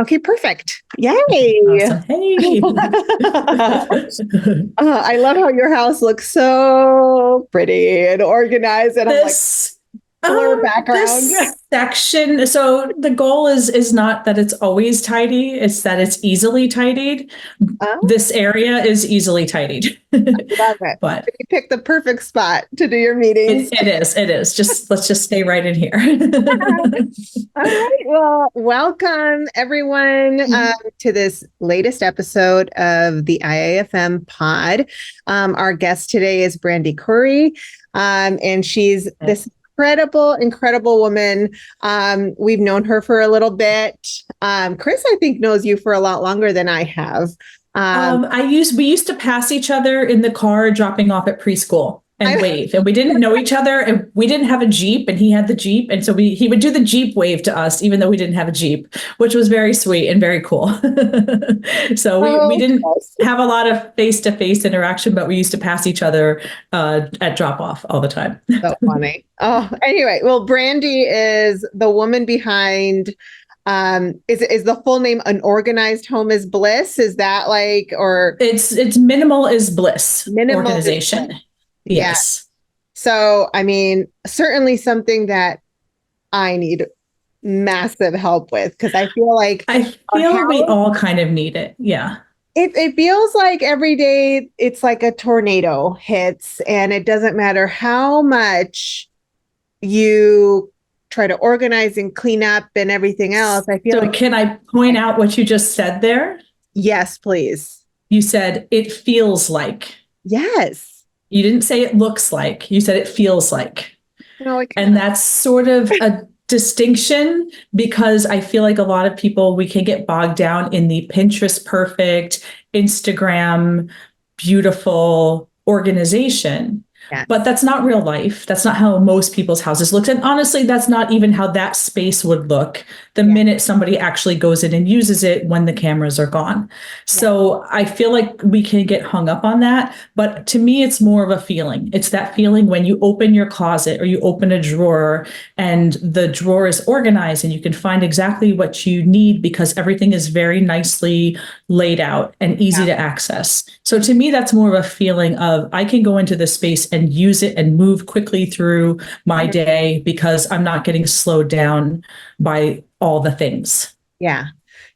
Okay, perfect. Yay. Awesome. Hey. I love how your house looks so pretty and organized, and This I'm like, blur background. this section, so the goal is not that it's always tidy, it's that it's easily tidied. Oh, This area is easily tidied. love it. But You picked the perfect spot to do your meetings. it is. Let's just stay right in here. All right. Well, welcome everyone to this latest episode of the IAFM pod. Our guest today is BrandiKhoury, and she's this incredible woman. We've known her for a little bit. Chris, I think, knows you for a lot longer than I have. We used to pass each other in the car dropping off at preschool and wave, and we didn't know each other, and we didn't have a Jeep, and he had the Jeep, and so he would do the Jeep wave to us even though we didn't have a Jeep, which was very sweet and very cool. So we didn't have a lot of face-to-face interaction, but we used to pass each other at drop off all the time. So funny. Oh, anyway, well, Brandi is the woman behind is the full name An Organized Home is Bliss? Is that like, or it's MinimalIsBliss organization. Bliss. Yes. Yeah. So, I mean, certainly something that I need massive help with, because I feel like we all kind of need it. Yeah. It feels like every day it's like a tornado hits, and it doesn't matter how much you try to organize and clean up and everything else. I feel like. Can I point out what you just said there? Yes, please. You said it feels like. Yes. You didn't say it looks like. You said it feels like. No, and that's sort of a distinction, because I feel like a lot of people, we can get bogged down in the Pinterest perfect, Instagram beautiful organization. Yes. But that's not real life. That's not how most people's houses look. And honestly, that's not even how that space would look the minute somebody actually goes in and uses it when the cameras are gone. So I feel like we can get hung up on that. But to me, it's more of a feeling. It's that feeling when you open your closet or you open a drawer and the drawer is organized and you can find exactly what you need because everything is very nicely laid out and easy to access. So to me, that's more of a feeling of I can go into this space and use it and move quickly through my day because I'm not getting slowed down by all the things. Yeah.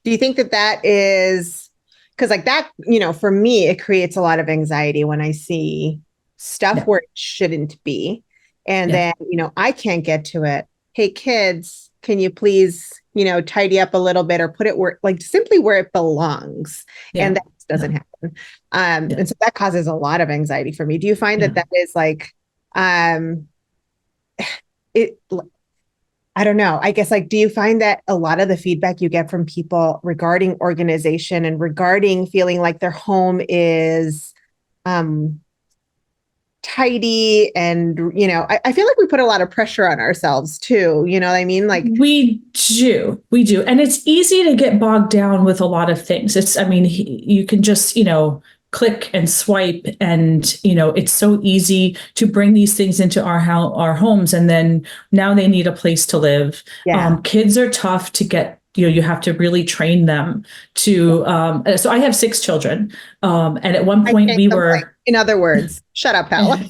Do you think that is, because like that, for me, it creates a lot of anxiety when I see stuff where it shouldn't be. And then, I can't get to it. Hey, kids, can you please, tidy up a little bit or put it where, like simply where it belongs. And that doesn't happen. And so that causes a lot of anxiety for me. Do you find that is like, I don't know. I guess do you find that a lot of the feedback you get from people regarding organization and regarding feeling like their home is, tidy and, I feel like we put a lot of pressure on ourselves too. You know what I mean? Like we do. And it's easy to get bogged down with a lot of things. You can just, click and swipe and, it's so easy to bring these things into our homes. And then now they need a place to live. Kids are tough to get. You have to really train them to, so I have 6 children. And at one point we were, in other words, shut up, pal.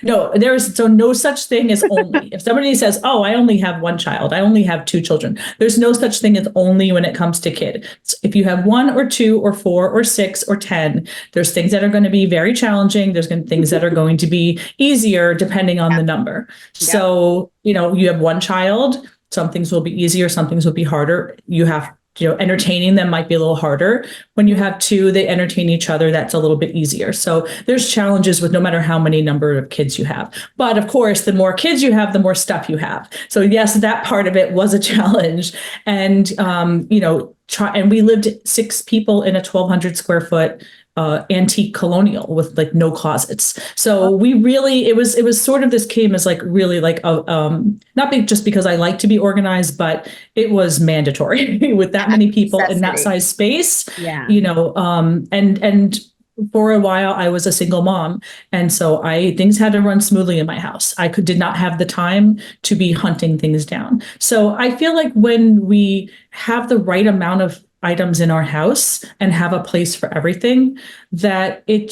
No, there's no such thing as only. If somebody says, oh, I only have 1 child, I only have 2 children. There's no such thing as only when it comes to kids. If you have 1 or 2 or 4 or 6 or 10, there's things that are going to be very challenging. There's things that are going to be easier depending on the number. So, you have 1 child, some things will be easier, some things will be harder. You have, entertaining them might be a little harder. When you have 2, they entertain each other. That's a little bit easier. So there's challenges with no matter how many number of kids you have. But of course, the more kids you have, the more stuff you have. So yes, that part of it was a challenge. And, and we lived 6 people in a 1,200 square foot antique colonial with no closets. So we really, it was sort of, this came as really not just because I like to be organized, but it was mandatory with that many people in that size space. Yeah. And for a while I was a single mom, and so things had to run smoothly in my house. I did not have the time to be hunting things down. So I feel like when we have the right amount of items in our house and have a place for everything, that it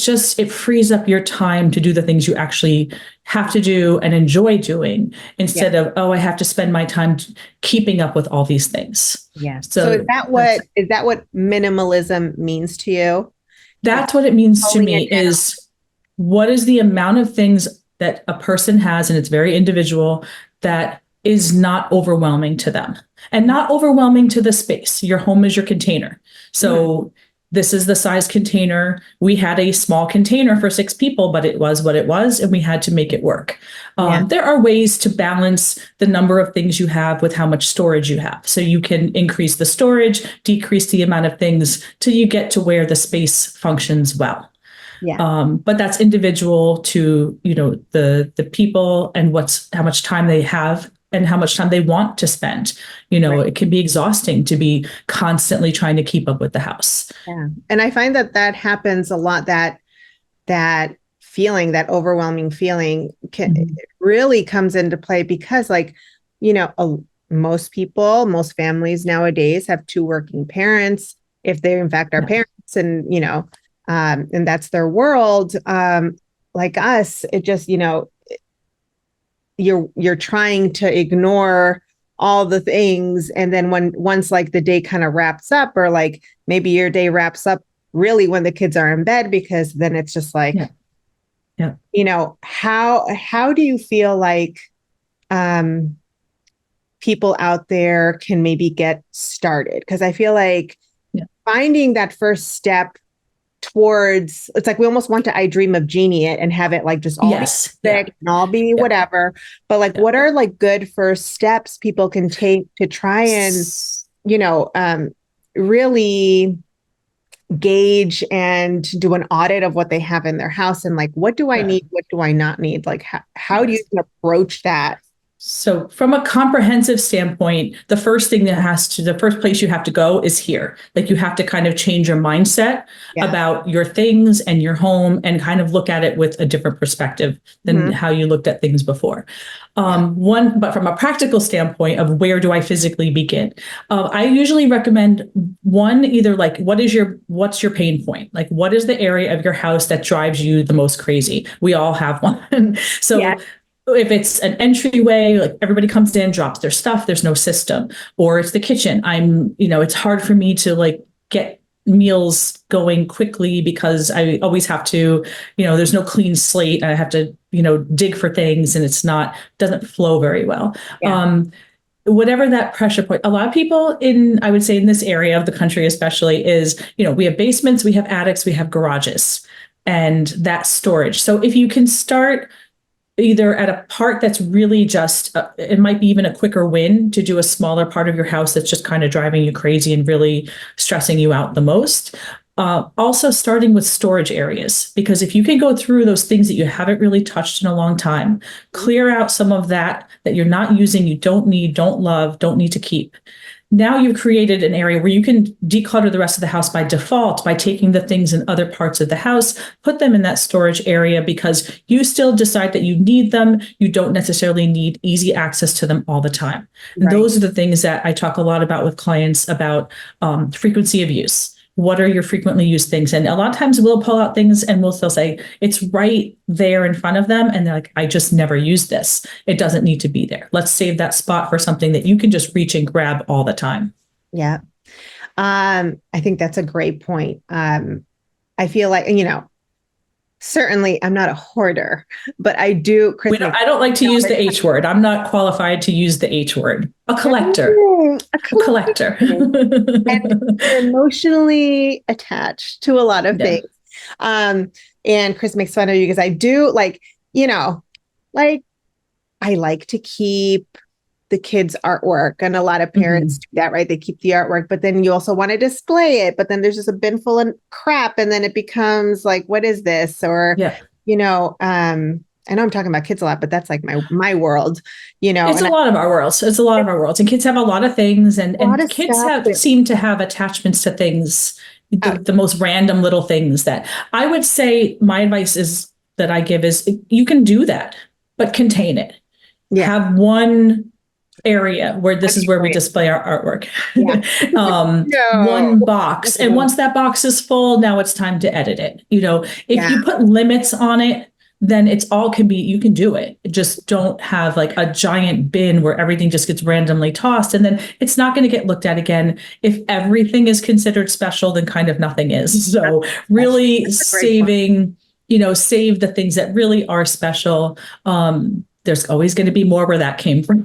frees up your time to do the things you actually have to do and enjoy doing, instead of, oh, I have to spend my time keeping up with all these things. Yeah. So So is that what minimalism means to you? that's what it means to Pulling me, it down. is what is the amount of things that a person has, and it's very individual, that is not overwhelming to them and not overwhelming to the space. Your home is your container. So this is the size container. We had a small container for 6 people, but it was what it was, and we had to make it work. There are ways to balance the number of things you have with how much storage you have. So you can increase the storage, decrease the amount of things till you get to where the space functions well. But that's individual to, the people and how much time they have and how much time they want to spend. It can be exhausting to be constantly trying to keep up with the house. Yeah. And I find that happens a lot, that feeling, that overwhelming feeling really comes into play because most families nowadays have 2 working parents, if they in fact are parents, and that's their world. Like us, it just, you're trying to ignore all the things. And then once like the day kind of wraps up, or like maybe your day wraps up really when the kids are in bed, because then it's just like, how do you feel like people out there can maybe get started? Because I feel like finding that first step towards, it's like we almost want to I Dream of Genie it and have it like just all be perfect and all be whatever. But like, what are like good first steps people can take to try and, really gauge and do an audit of what they have in their house, and like, what do I need? What do I not need? Like, how do you approach that? So from a comprehensive standpoint, the first place you have to go is here. Like, you have to kind of change your mindset about your things and your home, and kind of look at it with a different perspective than how you looked at things before. But from a practical standpoint of where do I physically begin? I usually recommend either like, what's your pain point? Like, what is the area of your house that drives you the most crazy? We all have one. So if it's an entryway, like everybody comes in, drops their stuff, there's no system. Or it's the kitchen. It's hard for me to like get meals going quickly because I always have to, there's no clean slate. I have to, dig for things, and doesn't flow very well. Whatever that pressure point, a lot of people I would say in this area of the country, especially, is, we have basements, we have attics, we have garages, and that storage. So if you can start either at a part that's really just, it might be even a quicker win to do a smaller part of your house that's just kind of driving you crazy and really stressing you out the most. Also starting with storage areas, because if you can go through those things that you haven't really touched in a long time, clear out some of that you're not using, you don't need, don't love, don't need to keep. Now you've created an area where you can declutter the rest of the house by default, by taking the things in other parts of the house, put them in that storage area, because you still decide that you need them. You don't necessarily need easy access to them all the time. And those are the things that I talk a lot about with clients about frequency of use. What are your frequently used things? And a lot of times we'll pull out things and we'll still say, it's right there in front of them. And they're like, I just never used this. It doesn't need to be there. Let's save that spot for something that you can just reach and grab all the time. Yeah. I think that's a great point. I feel like, certainly I'm not a hoarder, but I do. I don't like to use the H word. I'm not qualified to use the H word. A collector. A collector. And emotionally attached to a lot of things. And Chris makes fun of you because I do I like to keep the kids' artwork, and a lot of parents do that, right? They keep the artwork, but then you also want to display it, but then there's just a bin full of crap, and then it becomes like, what is this? Or, I know I'm talking about kids a lot, but that's like my world, It's a lot of our worlds. It's a lot of our worlds, and kids have a lot of things, and kids seem to have attachments to things the, Oh, the most random little things that I would say my advice is that I give is you can do that, but contain it. yeah. Have one area where this Okay, is where we great. display our artwork. Yeah. No. One box. And once that box is full, now it's time to edit it. If Yeah. you put limits on it, then you can do it. Just don't have like a giant bin where everything just gets randomly tossed. And then it's not going to get looked at again. If everything is considered special, then kind of nothing is. So really That's a great point. save the things that really are special. There's always going to be more where that came from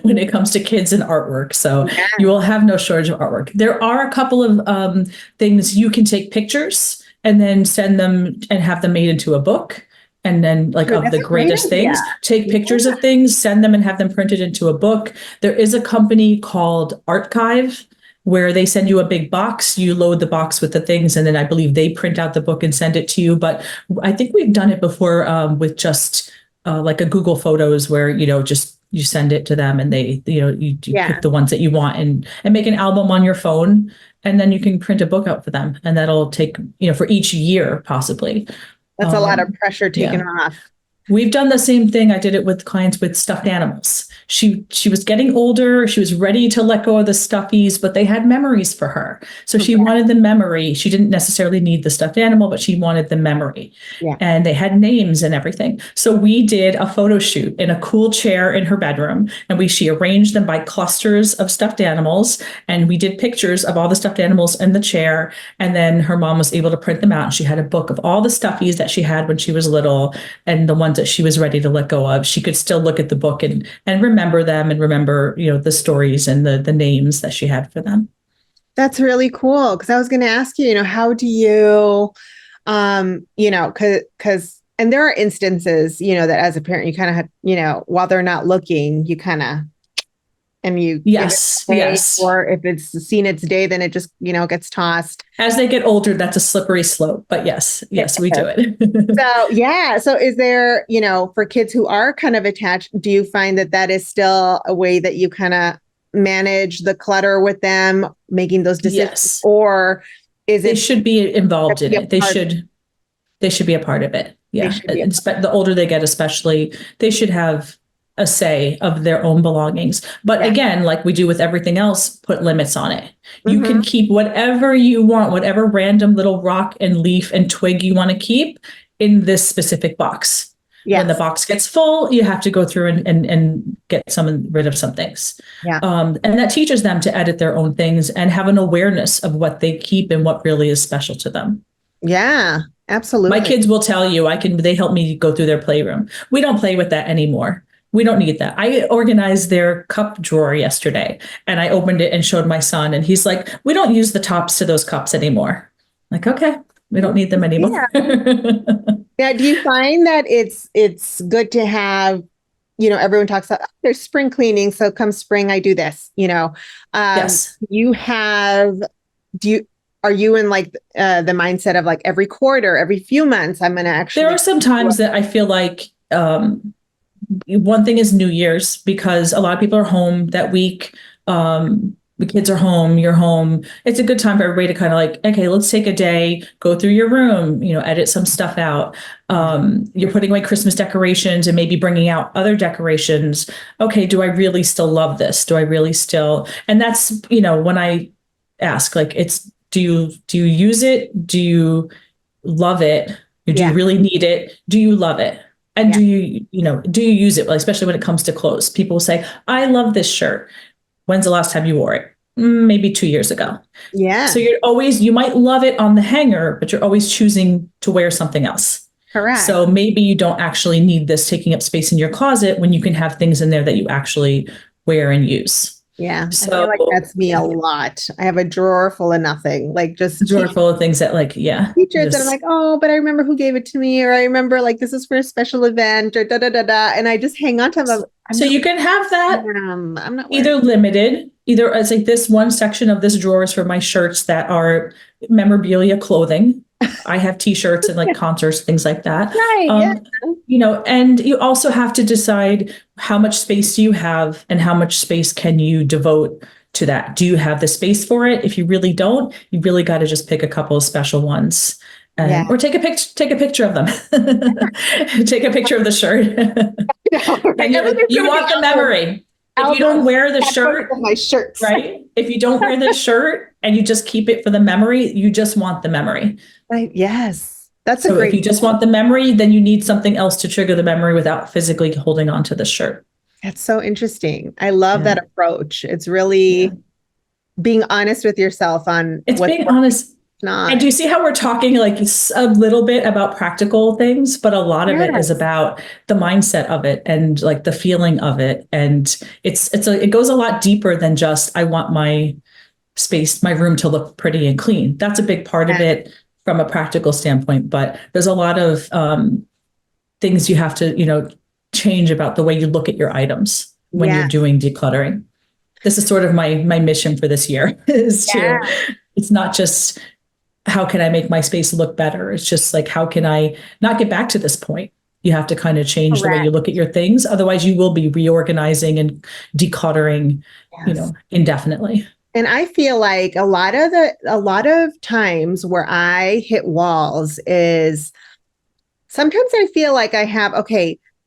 when it comes to kids and artwork. So Yeah. you will have no shortage of artwork. There are a couple of things you can take pictures and then send them and have them made into a book. And then like Oh, of that's the a great greatest idea. things, take pictures Yeah. of things, send them and have them printed into a book. There is a company called Archive where they send you a big box, you load the box with the things, and then I believe they print out the book and send it to you. But I think we've done it before with just like a Google Photos where, just you send it to them and they, you Yeah. pick the ones that you want and make an album on your phone. And then you can print a book out for them. And that'll take, for each year, possibly. That's a lot of pressure taken Yeah. off. We've done the same thing. I did it with clients with stuffed animals. She was getting older. She was ready to let go of the stuffies, but they had memories for her. So she wanted the memory. She didn't necessarily need the stuffed animal, but she wanted the memory. Yeah. And they had names and everything. So we did a photo shoot in a cool chair in her bedroom, and she arranged them by clusters of stuffed animals. And we did pictures of all the stuffed animals in the chair. And then her mom was able to print them out. And she had a book of all the stuffies that she had when she was little and the ones that she was ready to let go of. She could still look at the book and remember them and remember, the stories and the names that she had for them. That's really cool. Because I was going to ask you, how do you, because, and there are instances, that as a parent, you kind of have, while they're not looking, you kind of, and you yes, or if it's seen its day, then it just gets tossed. As they get older, that's a slippery slope, but yes, we do it. So is there, for kids who are kind of attached, do you find that is still a way that you kind of manage the clutter with them, making those decisions? Yes. Or is they should be involved in it? They should be a part of it. Yeah, the older they get, especially, they should have a say of their own belongings. But again, like we do with everything else, put limits on it. You can keep whatever you want, whatever random little rock and leaf and twig you want to keep in this specific box. Yes. When the box gets full, you have to go through and get rid of some things. Yeah. And that teaches them to edit their own things and have an awareness of what they keep and what really is special to them. Yeah, absolutely. My kids will tell you, they help me go through their playroom. We don't play with that anymore. We don't need that. I organized their cup drawer yesterday and I opened it and showed my son and he's like, we don't use the tops to those cups anymore. I'm like, okay, we don't need them anymore. Yeah. Do you find that it's good to have, everyone talks about there's spring cleaning. So come spring, I do this, Yes. Are you in like the mindset of like every quarter, every few months, I'm going to actually. There are some times that I feel like, one thing is New Year's because a lot of people are home that week. The kids are home, you're home. It's a good time for everybody to kind of like, okay, let's take a day, go through your room, edit some stuff out. You're putting away Christmas decorations and maybe bringing out other decorations. Okay, do I really still love this? Do I really still? And that's, when I ask, like, do you use it? Do you love it? Do you really need it? Do you love it? And do you use it? Well, especially when it comes to clothes, people will say, I love this shirt. When's the last time you wore it? Maybe 2 years ago. Yeah. So you might love it on the hanger, but you're always choosing to wear something else. Correct. So maybe you don't actually need this taking up space in your closet when you can have things in there that you actually wear and use. Yeah. So, I feel like that's me a lot. I have a drawer full of nothing, like just a drawer full of things that teachers that I'm like, oh, but I remember who gave it to me, or I remember like this is for a special event, or and I just hang on to them. So you can have that I'm not either limited, either as like this one section of this drawer is for my shirts that are memorabilia clothing. I have t-shirts and like concerts, things like that. Right. And you also have to decide how much space do you have and how much space can you devote to that. Do you have the space for it? If you really don't, you really got to just pick a couple of special ones. Yeah. Or take a picture of them. Take a picture of the shirt. And you want the memory. If you don't wear the shirt, my shirts, right? If you don't wear the shirt and you just keep it for the memory, you just want the memory. Right. Yes. That's so if you just want the memory, then you need something else to trigger the memory without physically holding on to the shirt. That's so interesting. I love that approach. It's really being honest with yourself on it's being honest. Not. And do you see how we're talking like a little bit about practical things, but a lot of it is about the mindset of it and like the feeling of it. And it goes a lot deeper than just, I want my space, my room to look pretty and clean. That's a big part of it from a practical standpoint, but there's a lot of things you have to, change about the way you look at your items when you're doing decluttering. This is sort of my mission for this year is it's not just, how can I make my space look better? It's just like, how can I not get back to this point? You have to kind of change the way you look at your things. Otherwise you will be reorganizing and decluttering, indefinitely. And I feel like a lot of times where I hit walls is sometimes I feel like I have,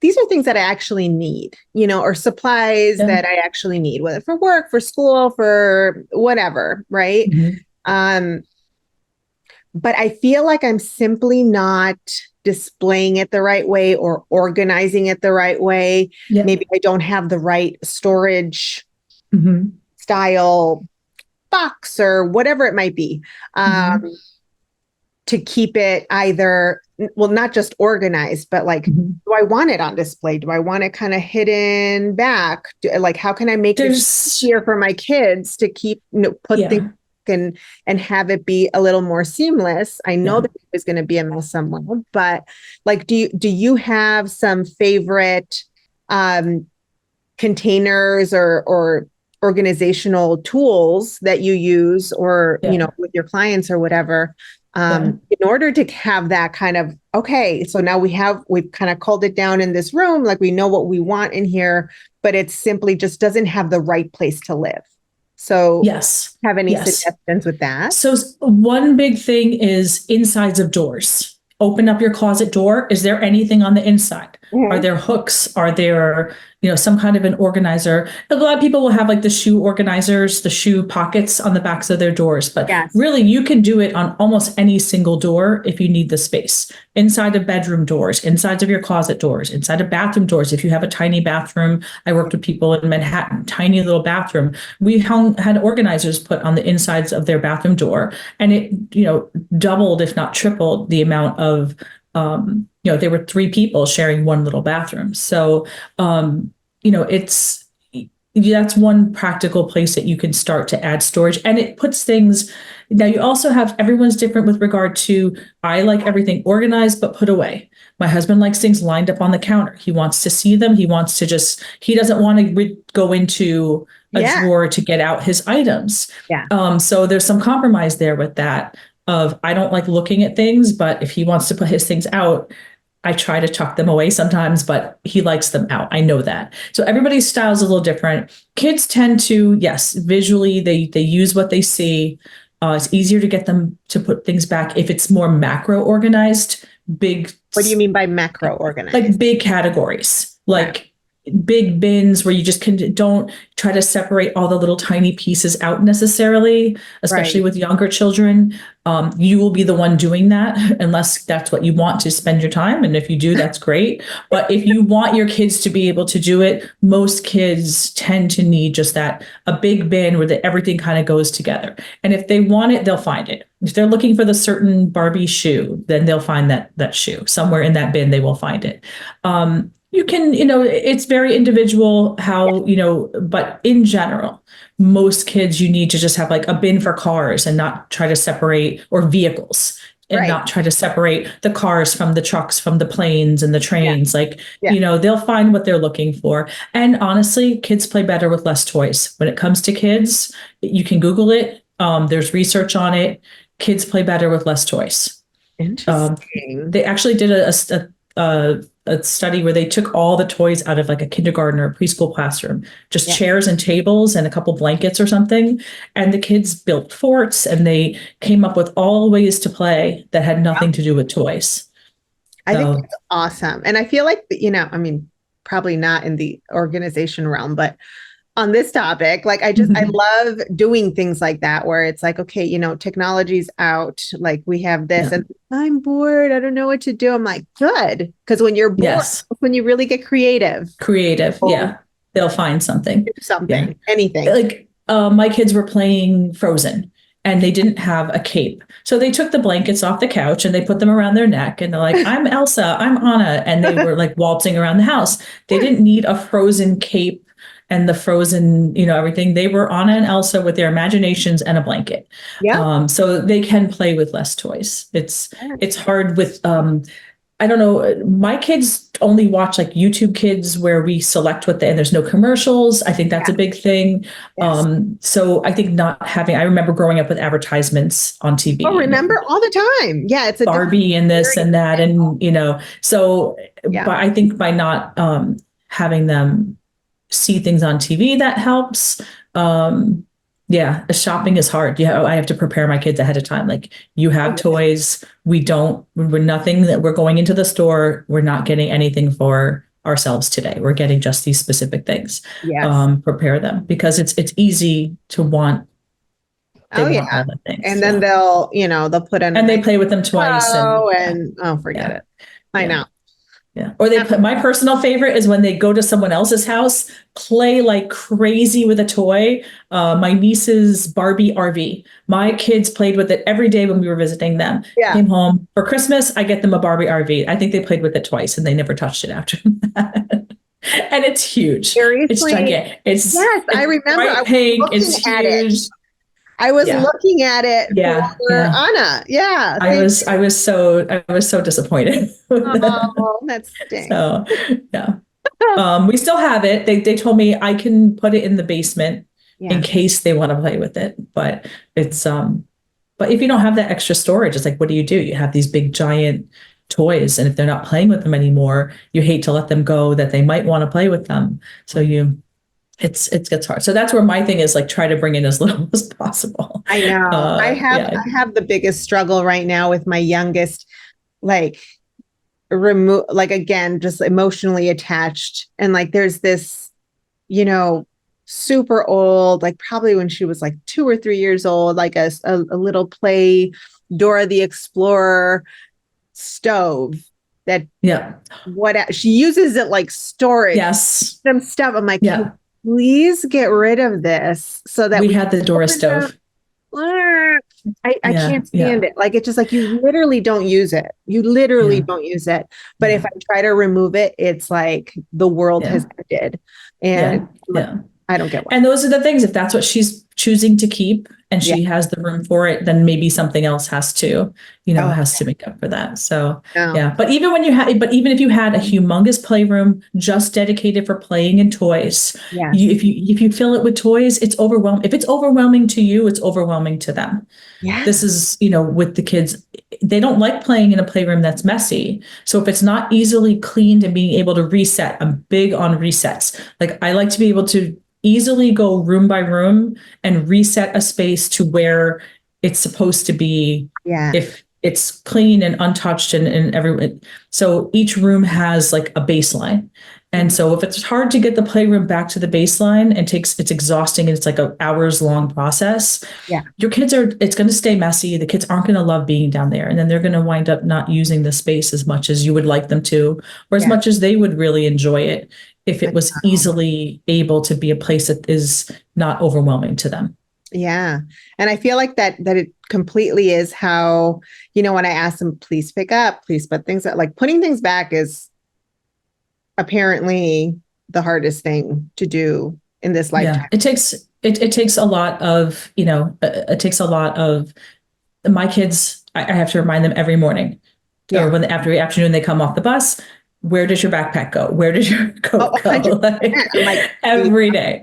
these are things that I actually need, or supplies that I actually need, whether for work, for school, for whatever. Right. Mm-hmm. But I feel like I'm simply not displaying it the right way or organizing it the right way. Yep. Maybe I don't have the right storage style box or whatever it might be to keep it either, not just organized, but like, do I want it on display? Do I want it kind of hidden back? How can I make it easier for my kids to keep, put things and have it be a little more seamless? I know that there's going to be a mess somewhere, but like, do you have some favorite containers or organizational tools that you use or, with your clients or whatever, in order to have that kind of, so now we've kind of culled it down in this room, like we know what we want in here, but it simply just doesn't have the right place to live. So have any suggestions with that? So one big thing is insides of doors. Open up your closet door. Is there anything on the inside? Are there hooks? Are there, some kind of an organizer? A lot of people will have like the shoe organizers, the shoe pockets on the backs of their doors, but really you can do it on almost any single door if you need the space. Inside of bedroom doors, insides of your closet doors, inside of bathroom doors. If you have a tiny bathroom, I worked with people in Manhattan, tiny little bathroom. We had organizers put on the insides of their bathroom door, and it, doubled, if not tripled, the amount of there were 3 people sharing one little bathroom. So, that's one practical place that you can start to add storage, and it puts things. Now you also have, everyone's different with regard to, I like everything organized, but put away. My husband likes things lined up on the counter. He wants to see them. He doesn't want to go into a drawer to get out his items. So there's some compromise there with that. I don't like looking at things, but if he wants to put his things out, I try to tuck them away sometimes, but he likes them out. I know that. So everybody's style is a little different. Kids tend to, visually, they use what they see. It's easier to get them to put things back if it's more macro organized, big. What do you mean by macro organized? Like big categories, like big bins where you just don't try to separate all the little tiny pieces out necessarily, especially with younger children. You will be the one doing that unless that's what you want to spend your time. And if you do, that's great. But if you want your kids to be able to do it, most kids tend to need just a big bin where everything kind of goes together. And if they want it, they'll find it. If they're looking for the certain Barbie shoe, then they'll find that shoe somewhere in that bin. They will find it. You can, it's very individual how, but in general, most kids, you need to just have like a bin for cars and not try to separate, or vehicles, and not try to separate the cars from the trucks, from the planes and the trains. They'll find what they're looking for. And honestly, kids play better with less toys. When it comes to kids, you can Google it. There's research on it. Kids play better with less toys. Interesting. They actually did a a study where they took all the toys out of like a kindergarten or a preschool classroom, just chairs and tables and a couple blankets or something. And the kids built forts and they came up with all ways to play that had nothing to do with toys. I think that's awesome. And I feel like, I mean, probably not in the organization realm, but on this topic, like I love doing things like that where it's like, okay, technology's out, like we have this and I'm bored. I don't know what to do. I'm like, good. Because when you're bored, when you really get creative, they'll find something, anything. Like my kids were playing Frozen and they didn't have a cape. So they took the blankets off the couch and they put them around their neck and they're like, I'm Elsa, I'm Anna. And they were like waltzing around the house. They didn't need a Frozen cape and the Frozen, everything. They were Anna and Elsa with their imaginations and a blanket. So they can play with less toys. It's hard with, I don't know, my kids only watch like YouTube Kids where we select and there's no commercials. I think that's a big thing. So I think I remember growing up with advertisements on TV. Oh, remember all the time. Yeah. It's a Barbie and this and that. And, but I think by not having them see things on TV, that helps. Shopping is hard. I have to prepare my kids ahead of time. Like you have toys. We're nothing that we're going into the store. We're not getting anything for ourselves today. We're getting just these specific things. Prepare them because it's easy to want. Want all the things, and then they'll put in and they play with them twice forget it. I know. Yeah. Or my personal favorite is when they go to someone else's house, play like crazy with a toy. My niece's Barbie RV. My kids played with it every day when we were visiting them. Came home for Christmas. I get them a Barbie RV. I think they played with it twice and they never touched it after that. And it's huge. Seriously? It's gigantic. I remember. Bright pink. It's huge. I was looking at it for Anna. Yeah. I was so disappointed. Oh, that stinks. So, we still have it. They told me I can put it in the basement in case they want to play with it. But it's but if you don't have that extra storage, it's like, what do? You have these big giant toys, and if they're not playing with them anymore, you hate to let them go that they might want to play with them. So it gets hard. So that's where my thing is, like, try to bring in as little as possible. I know. I have the biggest struggle right now with my youngest, like again, just emotionally attached. And like, there's this, super old, like probably when she was like 2 or 3 years old, like a little play Dora the Explorer stove that she uses it like storage. Some stuff. I'm like, please get rid of this so that we had the Dora stove. I can't stand it. Like, it's just like, you literally don't use it. Don't use it. But if I try to remove it, it's like the world has ended. And I don't get why. And those are the things, if that's what she's choosing to keep and she has the room for it, then maybe something else has to, has to make up for that. So, but even if you had a humongous playroom just dedicated for playing and toys, if you fill it with toys, it's overwhelming. If it's overwhelming to you, it's overwhelming to them. This is, with the kids, they don't like playing in a playroom that's messy. So if it's not easily cleaned and being able to reset, I'm big on resets. Like, I like to be able to easily go room by room and reset a space to where it's supposed to be. If it's clean and untouched and everyone. So each room has like a baseline. And so if it's hard to get the playroom back to the baseline and it's exhausting and it's like an hours long process, your kids it's going to stay messy. The kids aren't going to love being down there. And then they're going to wind up not using the space as much as you would like them to, or as much as they would really enjoy it if it was easily able to be a place that is not overwhelming to them. Yeah. And I feel like that it completely is how, when I ask them, please pick up, please put things out, like putting things back is apparently the hardest thing to do in this lifetime. It takes a lot of, it takes a lot of my kids. I have to remind them every morning or when after the afternoon they come off the bus. Where does your backpack go? Where does your coat go? Like, every day.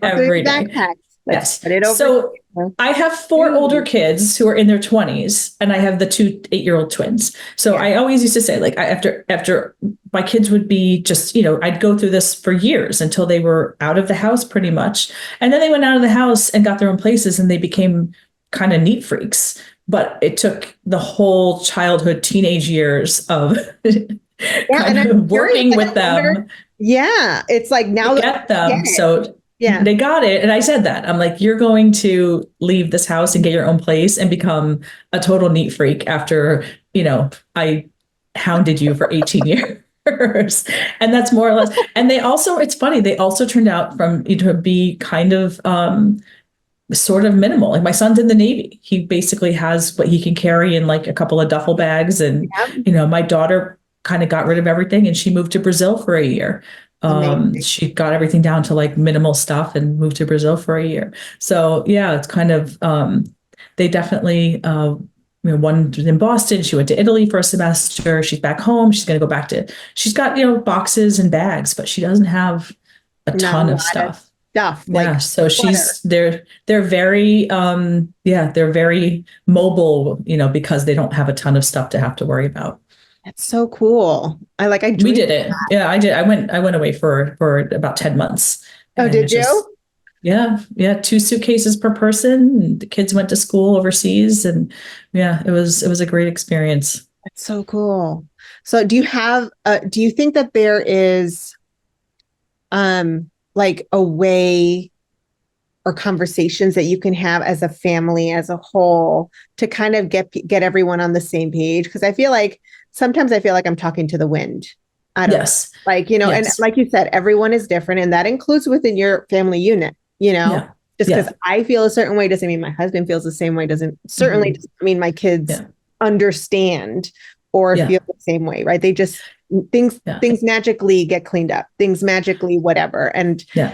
Let's Yes. put it over So here. I have four older kids who are in their 20s, and I have the two 8-year-old twins. So Yeah. I always used to say, like, after my kids would be just, I'd go through this for years until they were out of the house pretty much. And then they went out of the house and got their own places, and they became kind of neat freaks. But it took the whole childhood, teenage years of Yeah, and kind I'm of curious. working Like, with I wonder, them yeah, it's like now to that get I get them. it. So Yeah. they got it. And I said that. I'm like, you're going to leave this house and get your own place and become a total neat freak after, I hounded you for 18 years. And that's more or less. And they also, it's funny, they also turned out from to be kind of sort of minimal. Like my son's in the Navy. He basically has what he can carry in like a couple of duffel bags. And, Yeah. my daughter kind of got rid of everything and she moved to Brazil for a year. Amazing. She got everything down to like minimal stuff and moved to Brazil for a year. So yeah, it's kind of, they definitely, one in Boston, she went to Italy for a semester. She's back home. She's going to go back she's got, boxes and bags, but she doesn't have a Not a ton of lot of stuff. stuff. Yeah, Like so clutter. they're very they're very mobile, because they don't have a ton of stuff to have to worry about. That's so cool. I We dream. did it. Yeah, I did. I went away for about 10 months, Oh, and did just you? yeah, 2 suitcases per person. And the kids went to school overseas, and yeah, it was a great experience. That's so cool. So do you think that there is like a way or conversations that you can have as a family as a whole to kind of get everyone on the same page? Because sometimes I feel like I'm talking to the wind. I don't know. Yes. Like, and Yes. like you said, everyone is different, and that includes within your family unit, Yeah. just because Yeah. I feel a certain way doesn't mean my husband feels the same way, doesn't certainly Mhm. doesn't mean my kids Yeah. understand or Yeah. feel the same way, right? They just Yeah. things magically get cleaned up, things magically whatever. And Yeah.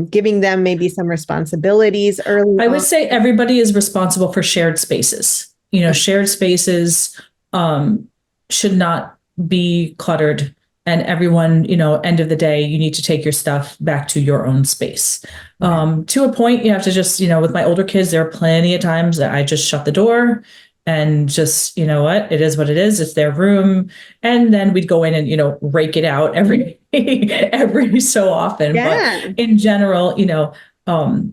giving them maybe some responsibilities early I would on. say everybody is responsible for shared spaces. Shared spaces um, should not be cluttered. And everyone, end of the day, you need to take your stuff back to your own space. Yeah. To a point, you have to just, with my older kids, there are plenty of times that I just shut the door and just, what, it is what it is. It's their room. And then we'd go in and, rake it out every so often. But Yeah. in general,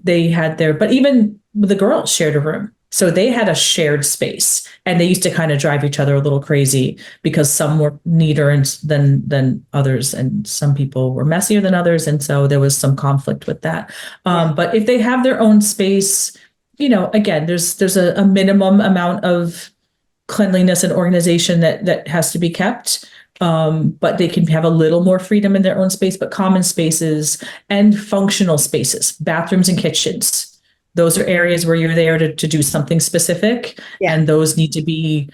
they had but even the girls shared a room. So they had a shared space, and they used to kind of drive each other a little crazy because some were neater than others, and some people were messier than others, and so there was some conflict with that. Yeah. But if they have their own space, again, there's a minimum amount of cleanliness and organization that has to be kept. But they can have a little more freedom in their own space, but common spaces and functional spaces, bathrooms and kitchens. Those are areas where you're there to do something specific. Yeah. And those need to be,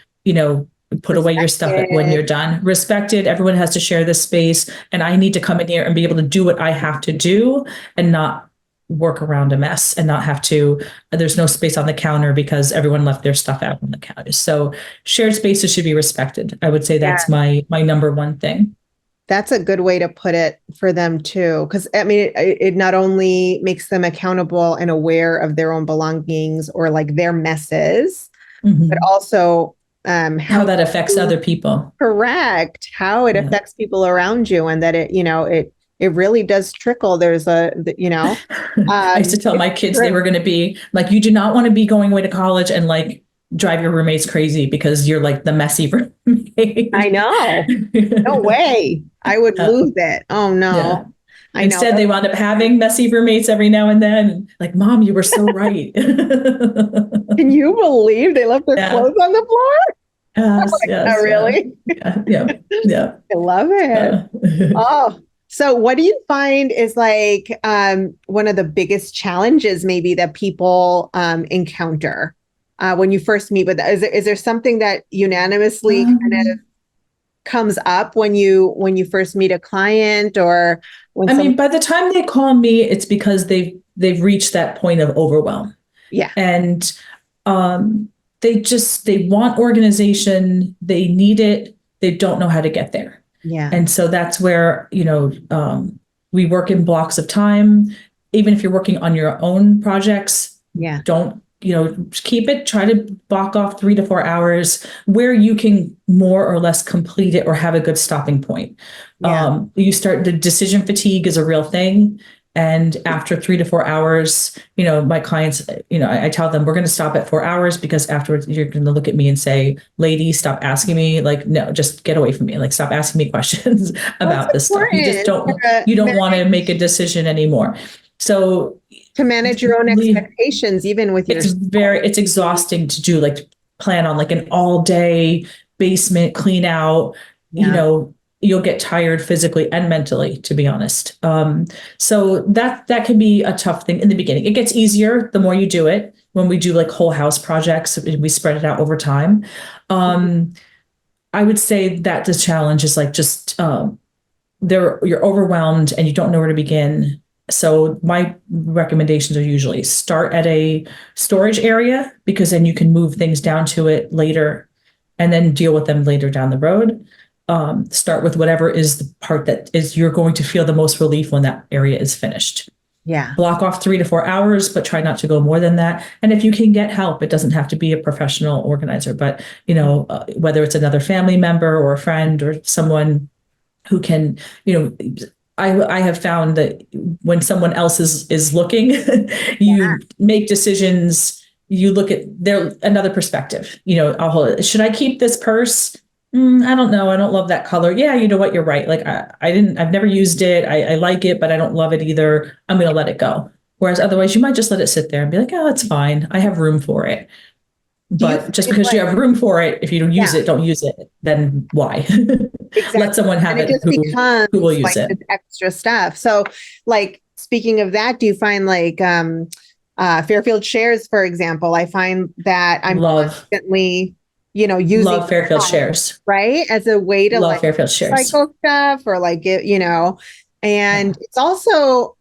put away your stuff when you're done. Respected. Everyone has to share this space. And I need to come in here and be able to do what I have to do and not work around a mess and not have to, there's no space on the counter because everyone left their stuff out on the counter. So shared spaces should be respected. I would say that's my number one thing. That's a good way to put it for them too. Because it not only makes them accountable and aware of their own belongings or like their messes, but also how that affects other people. Correct. How it affects people around you, and that it really does trickle. There's I used to tell my kids they were going to be like, you do not want to be going away to college and like drive your roommates crazy because you're like the messy roommate. I know. No way. I would lose it. Oh no. Yeah. I Instead, know. they wound up having messy roommates every now and then. Like, Mom, you were so right. Can you believe they left their clothes on the floor? Yes, Not really. Yeah. I love it. Oh, so what do you find is like one of the biggest challenges maybe that people encounter when you first meet with? Is there something that unanimously kind of comes up when you first meet a client, or when by the time they call me, it's because they've reached that point of overwhelm. Yeah. And they want organization, they need it, they don't know how to get there. Yeah. And so that's where, we work in blocks of time. even if you're working on your own projects, Yeah. don't, keep it, try to block off 3 to 4 hours where you can more or less complete it or have a good stopping point. Yeah. The decision fatigue is a real thing. And after 3 to 4 hours, my clients, I tell them we're going to stop at 4 hours, because afterwards you're going to look at me and say, lady, stop asking me, like, no, just get away from me. Like, stop asking me questions Well, it's about this stuff. You just important you don't want to make a decision anymore. So to manage your own expectations, even with your. it's exhausting to do, like, plan on like an all day basement clean out, you'll get tired physically and mentally, to be honest. So that can be a tough thing in the beginning. It gets easier the more you do it. When we do like whole house projects, we spread it out over time. I would say that the challenge is like just you're overwhelmed and you don't know where to begin. So my recommendations are usually start at a storage area, because then you can move things down to it later and then deal with them later down the road. Start with whatever is the part that is you're going to feel the most relief when that area is finished. Yeah. Block off 3 to 4 hours, but try not to go more than that. And if you can get help, it doesn't have to be a professional organizer, but whether it's another family member or a friend or someone who can, I have found that when someone else is looking, you make decisions. You look at another perspective. Should I keep this purse? I don't know. I don't love that color. Yeah, you know what? You're right. Like I've never used it. I like it, but I don't love it either. I'm going to let it go. Whereas otherwise you might just let it sit there and be like, oh, it's fine. I have room for it. But just because you have room for it, if you don't use it, then why? Exactly. Let someone have it who will use it. Extra stuff. So like, speaking of that, do you find like Fairfield shares, for example, I find that I'm constantly, using love Fairfield shares, right, as a way to like Fairfield shares, cycle stuff or like it, and it's also,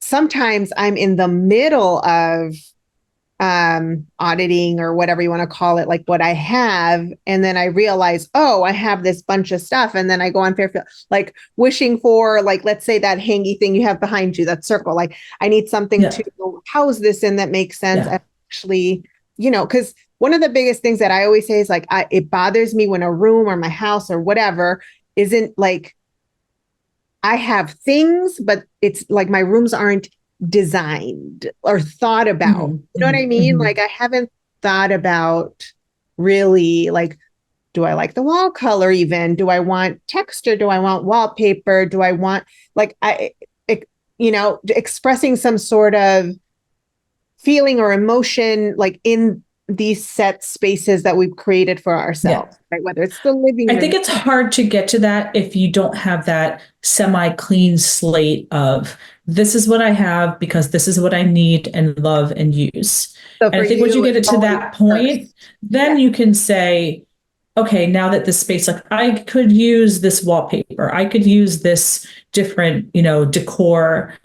sometimes I'm in the middle of auditing or whatever you want to call it, like what I have. And then I realize, oh, I have this bunch of stuff. And then I go on Fairfield, like wishing for, like, let's say that hangy thing you have behind you, that circle, like I need something to house this in that makes sense. Actually, because one of the biggest things that I always say is like, it bothers me when a room or my house or whatever isn't like, I have things, but it's like my rooms aren't designed or thought about. You know what I mean? Like I haven't thought about really like, do I like the wall color even? Do I want texture? Do I want wallpaper? Do I want like expressing some sort of feeling or emotion like in these set spaces that we've created for ourselves, right? Whether it's the living room. I think it's hard to get to that if you don't have that semi-clean slate of this is what I have because this is what I need and love and use. So and I think once you get it to that point, then you can say, okay, now that this space, like I could use this wallpaper, I could use this different, decor,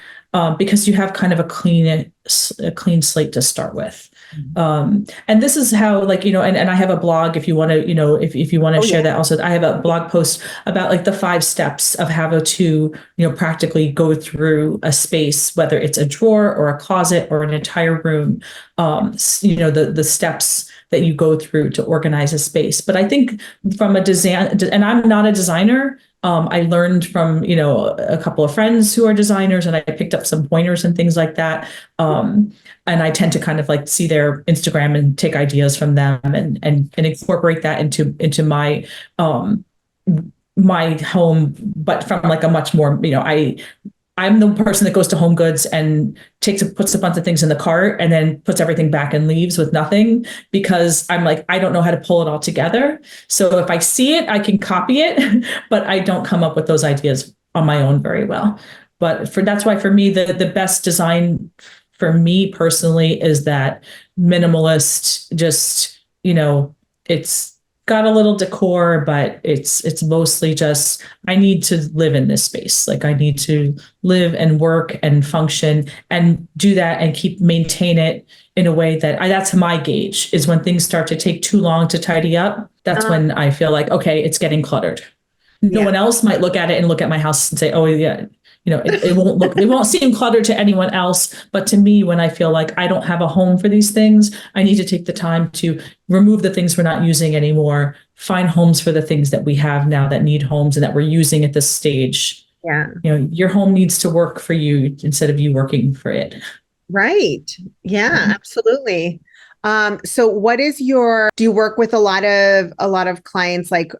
because you have kind of a clean slate to start with. And this is how, like, and I have a blog if you want to, if you want to share that also. I have a blog post about like the 5 steps of how to, practically go through a space, whether it's a drawer or a closet or an entire room, the steps that you go through to organize a space. But I think from a design, and I'm not a designer, I learned from, a couple of friends who are designers, and I picked up some pointers and things like that. And I tend to kind of like see their Instagram and take ideas from them and incorporate that into my my home, but from like a much more, I'm the person that goes to Home Goods and puts a bunch of things in the cart and then puts everything back and leaves with nothing, because I'm like, I don't know how to pull it all together. So if I see it, I can copy it, but I don't come up with those ideas on my own very well. But that's why for me, the best design for me personally is that minimalist, just, it's got a little decor, but it's mostly just, I need to live in this space. Like I need to live and work and function and do that and maintain it in a way that that's my gauge, is when things start to take too long to tidy up. That's when I feel like, okay, it's getting cluttered. No one else might look at it and look at my house and say, oh yeah, it won't seem cluttered to anyone else. But to me, when I feel like I don't have a home for these things, I need to take the time to remove the things we're not using anymore, find homes for the things that we have now that need homes and that we're using at this stage. Yeah. Your home needs to work for you instead of you working for it. Right. Yeah, absolutely. So do you work with a lot of clients like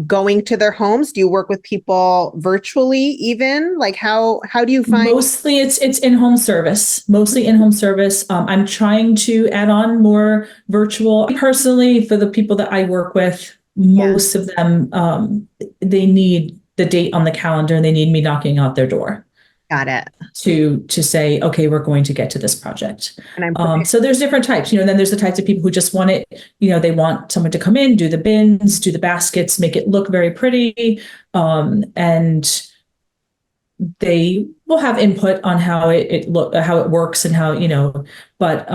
going to their homes? Do you work with people virtually even? Like how do you find? Mostly it's in-home service, mostly in-home service. I'm trying to add on more virtual. Personally, for the people that I work with, most of them, they need the date on the calendar and they need me knocking out their door. Got it. To say, okay, we're going to get to this project. And I'm prepared. So there's different types, then there's the types of people who just want it, they want someone to come in, do the bins, do the baskets, make it look very pretty. And they will have input on how how it works and how, but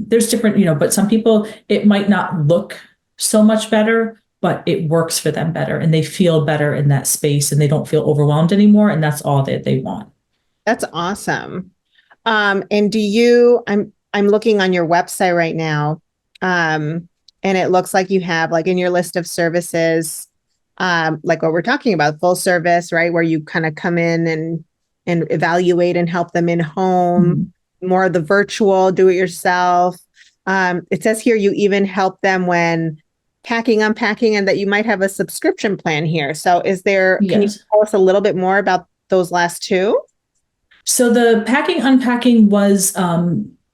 there's different, but some people, it might not look so much better, but it works for them better and they feel better in that space and they don't feel overwhelmed anymore. And that's all that they want. That's awesome. And I'm looking on your website right now. And it looks like you have like in your list of services, like what we're talking about, full service, right? Where you kind of come in and evaluate and help them in home, more of the virtual, do it yourself. It says here you even help them when packing, unpacking, and that you might have a subscription plan here. So can you tell us a little bit more about those last two? So the packing, unpacking was a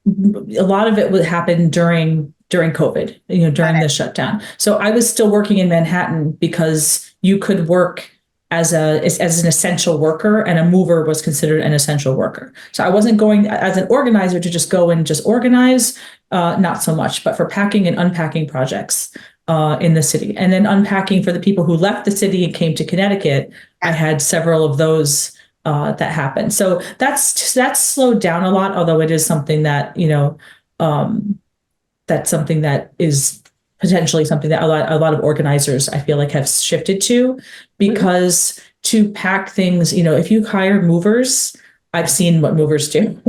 lot of it would happen during COVID, during the shutdown. So I was still working in Manhattan because you could work as an essential worker and a mover was considered an essential worker. So I wasn't going as an organizer to just go and just organize, not so much, but for packing and unpacking projects in the city. And then unpacking for the people who left the city and came to Connecticut, I had several of those that happened. So that's slowed down a lot, although it is something that, that's something that is potentially something that a lot of organizers, I feel like, have shifted to, because to pack things, if you hire movers, I've seen what movers do.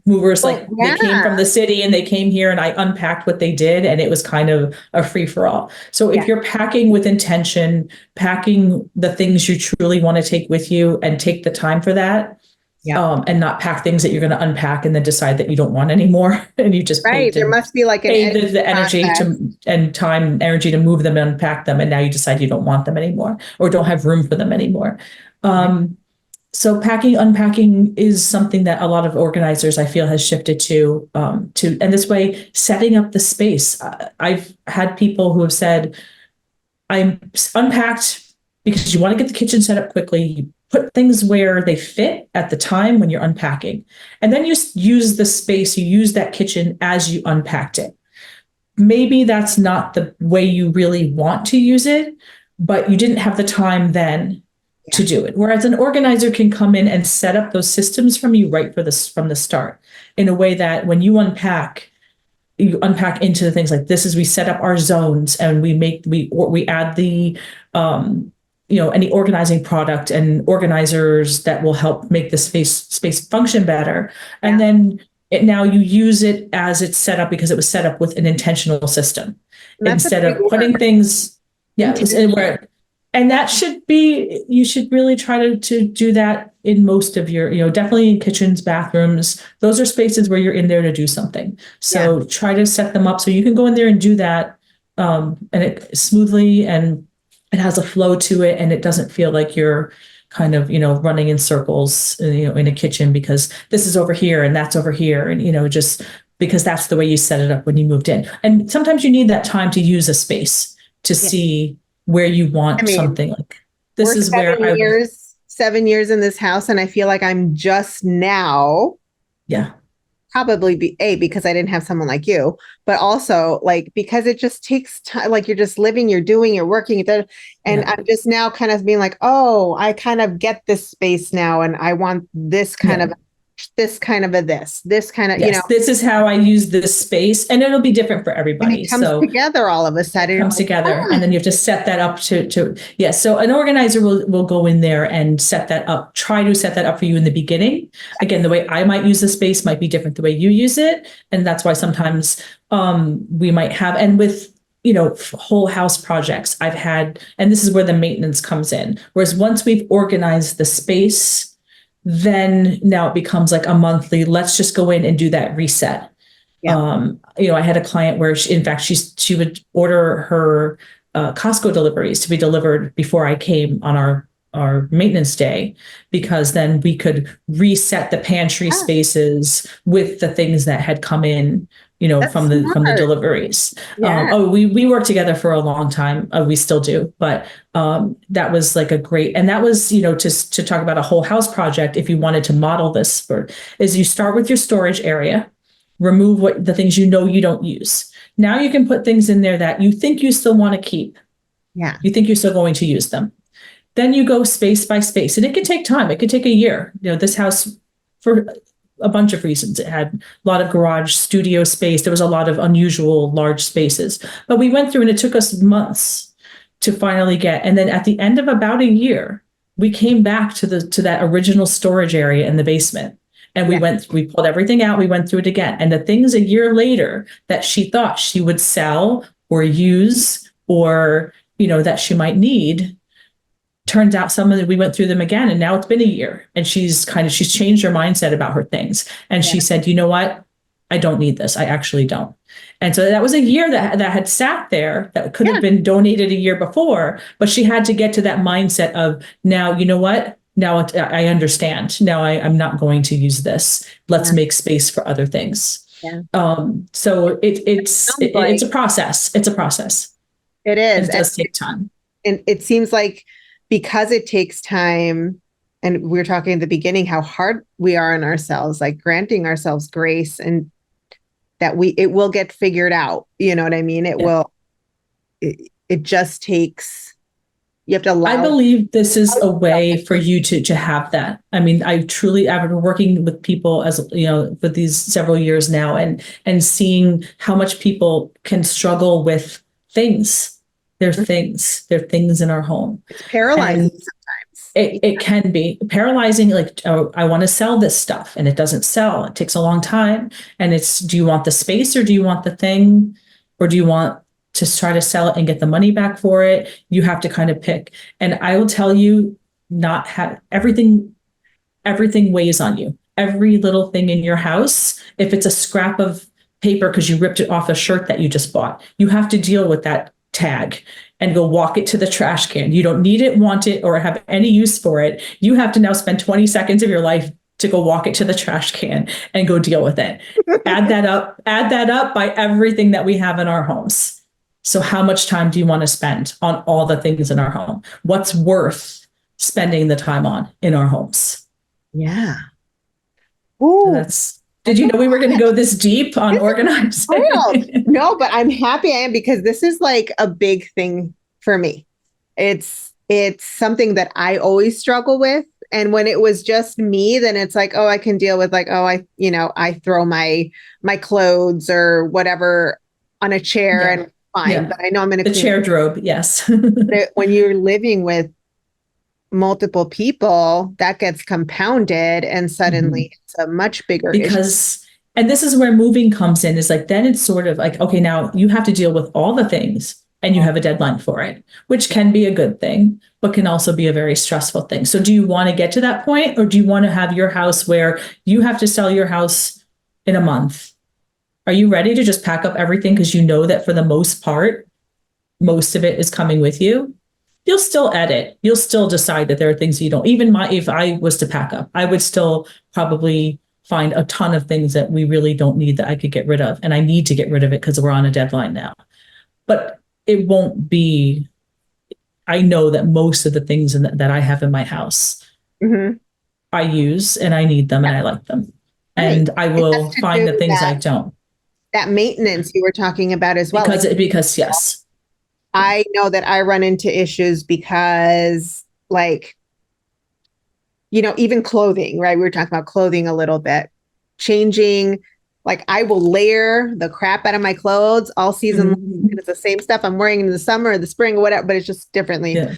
Movers, they came from the city and they came here and I unpacked what they did and it was kind of a free for all. So if you're packing with intention, packing the things you truly want to take with you and take the time for that, and not pack things that you're going to unpack and then decide that you don't want anymore and you just there must be like the energy and time and energy to move them and unpack them, and now you decide you don't want them anymore or don't have room for them anymore. So packing, unpacking is something that a lot of organizers, I feel, has shifted to, and this way, setting up the space. I've had people who have said, I'm unpacked because you want to get the kitchen set up quickly. You put things where they fit at the time when you're unpacking. And then you use the space, you use that kitchen as you unpacked it. Maybe that's not the way you really want to use it, but you didn't have the time then to do it. Whereas an organizer can come in and set up those systems from you from the start in a way that when you unpack into the things like this is we set up our zones and we add the any organizing product and organizers that will help make the space function better. And then now you use it as it's set up because it was set up with an intentional system instead of putting things and that should be, you should really try to do that in most of your, definitely in kitchens, bathrooms. Those are spaces where you're in there to do something. So try to set them up so you can go in there and do that and it smoothly, and it has a flow to it, and it doesn't feel like you're kind of, running in circles, in a kitchen because this is over here and that's over here. And, just because that's the way you set it up when you moved in. And sometimes you need that time to use a space to see where you want something like this is where 7 years in this house. And I feel like I'm just now. Probably because I didn't have someone like you, but also like, because it just takes time, like you're just living, you're doing, you're working. And I'm just now kind of being like, oh, I kind of get this space now. And I want this kind of this kind of a this kind of, Yes, this is how I use this space, and it'll be different for and everybody. it comes So together all of a sudden. it comes together, and then you have to set that up to yes. So an organizer will go in there and set that up, try to set that up for you in the beginning. Again, the way I might use the space might be different the way you use it, and that's why sometimes we might have, and with whole house projects I've had, and this is where the maintenance comes in. Whereas once we've organized the space, then now it becomes like a monthly, let's just go in and do that reset. Yeah. I had a client where she would order her Costco deliveries to be delivered before I came on our maintenance day, because then we could reset the pantry spaces with the things that had come in, That's from the smart. deliveries. Yeah. We worked together for a long time. We still do, but that was like a great, and that was, to talk about a whole house project. If you wanted to model this is you start with your storage area, remove the things you don't use. Now you can put things in there that you think you still want to keep. Yeah. You think you're still going to use them. Then you go space by space, and it could take time. It could take a year. This house, for a bunch of reasons, it had a lot of garage studio space. There was a lot of unusual large spaces, but we went through, and it took us months to finally get. And then at the end of about a year, we came back to that original storage area in the basement. And we pulled everything out. We went through it again. And the things a year later that she thought she would sell or use, or, that she might need, turns out some of it, we went through them again, and now it's been a year, and she's changed her mindset about her things. And she said, you know what? I don't need this. I actually don't. And so that was a year that had sat there that could have been donated a year before, but she had to get to that mindset of, now, you know what? Now I understand. Now I'm not going to use this. Let's make space for other things. Yeah. So it's a process. It's a process. It is. And it does take time. And it seems like, because it takes time, and we were talking at the beginning how hard we are on ourselves, like granting ourselves grace, and that it will get figured out. You know what I mean? It will. It just takes. You have to allow. I believe this is a way for you to have that. I mean, I've been working with people, as for these several years now, and seeing how much people can struggle with things. They're things in our home. It's paralyzing sometimes. It can be paralyzing. Like, oh, I want to sell this stuff, and it doesn't sell. It takes a long time. And do you want the space, or do you want the thing, or do you want to try to sell it and get the money back for it? You have to kind of pick. And I will tell you, not have everything weighs on you. Every little thing in your house, if it's a scrap of paper because you ripped it off a shirt that you just bought, you have to deal with that tag and go walk it to the trash can. You don't need it, want it, or have any use for it. You have to now spend 20 seconds of your life to go walk it to the trash can and go deal with it. Add that up by everything that we have in our homes. So how much time do you want to spend on all the things in our home? What's worth spending the time on in our homes? Yeah. Ooh. Did you know we were going to go this deep on organizing? No, but I'm happy I am, because this is like a big thing for me. It's something that I always struggle with. And when it was just me, then it's like, oh, I can deal with, like, oh, I throw my clothes or whatever on a chair and fine. But I know I'm going to the chair drobe. Yes. But when you're living with multiple people, that gets compounded, and suddenly it's a much bigger issue. And this is where moving comes in, is like, then it's sort of like, okay, now you have to deal with all the things, and you have a deadline for it, which can be a good thing, but can also be a very stressful thing. So do you want to get to that point, or do you want to have your house where you have to sell your house in a month? Are you ready to just pack up everything, because you know that for the most part, most of it is coming with you? You'll still edit. You'll still decide that there are things you don't. If I was to pack up, I would still probably find a ton of things that we really don't need that I could get rid of. And I need to get rid of it because we're on a deadline now. But it won't be, I know that most of the things that I have in my house, I use, and I need them, and I like them. Right. And I will find the things I don't. That maintenance you were talking about as well. Because yes. I know that I run into issues because, like, even clothing, right? We were talking about clothing a little bit, changing. Like I will layer the crap out of my clothes all season long. Mhm. It's the same stuff I'm wearing in the summer or the spring or whatever, but it's just differently. Yeah.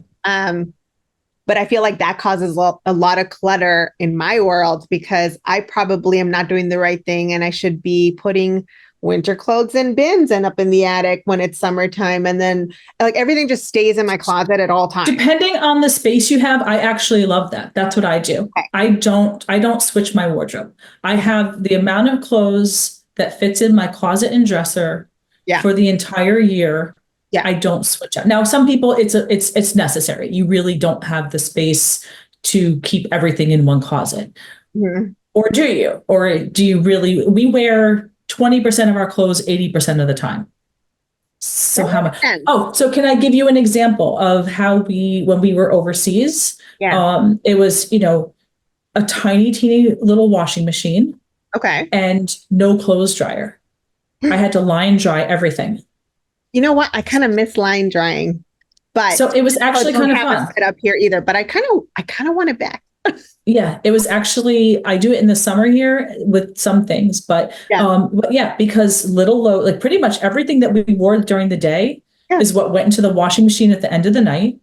But I feel like that causes a lot of clutter in my world because I probably am not doing the right thing and I should be putting winter clothes in bins and up in the attic when it's summertime. And then like everything just stays in my closet at all times. Depending on the space you have, I actually love that. That's what I do. Okay. I don't switch my wardrobe. I have the amount of clothes that fits in my closet and dresser Yeah. for the entire year. Yeah. I don't switch out. Now, some people it's necessary. You really don't have the space to keep everything in one closet. Mm-hmm. Or do you? Or do you really? We wear 20% of our clothes 80% of the time. So how much? Oh, so can I give you an example of how when we were overseas, Yeah. it was, a tiny, teeny little washing machine Okay. and no clothes dryer. I had to line dry everything. You know what? I kind of miss line drying, but So it was actually kind of fun. Set up here either, but I kind of want it back. Yeah, it was actually, I do it in the summer here with some things, but yeah, because little load, like pretty much everything that we wore during the day is what went into the washing machine at the end of the night,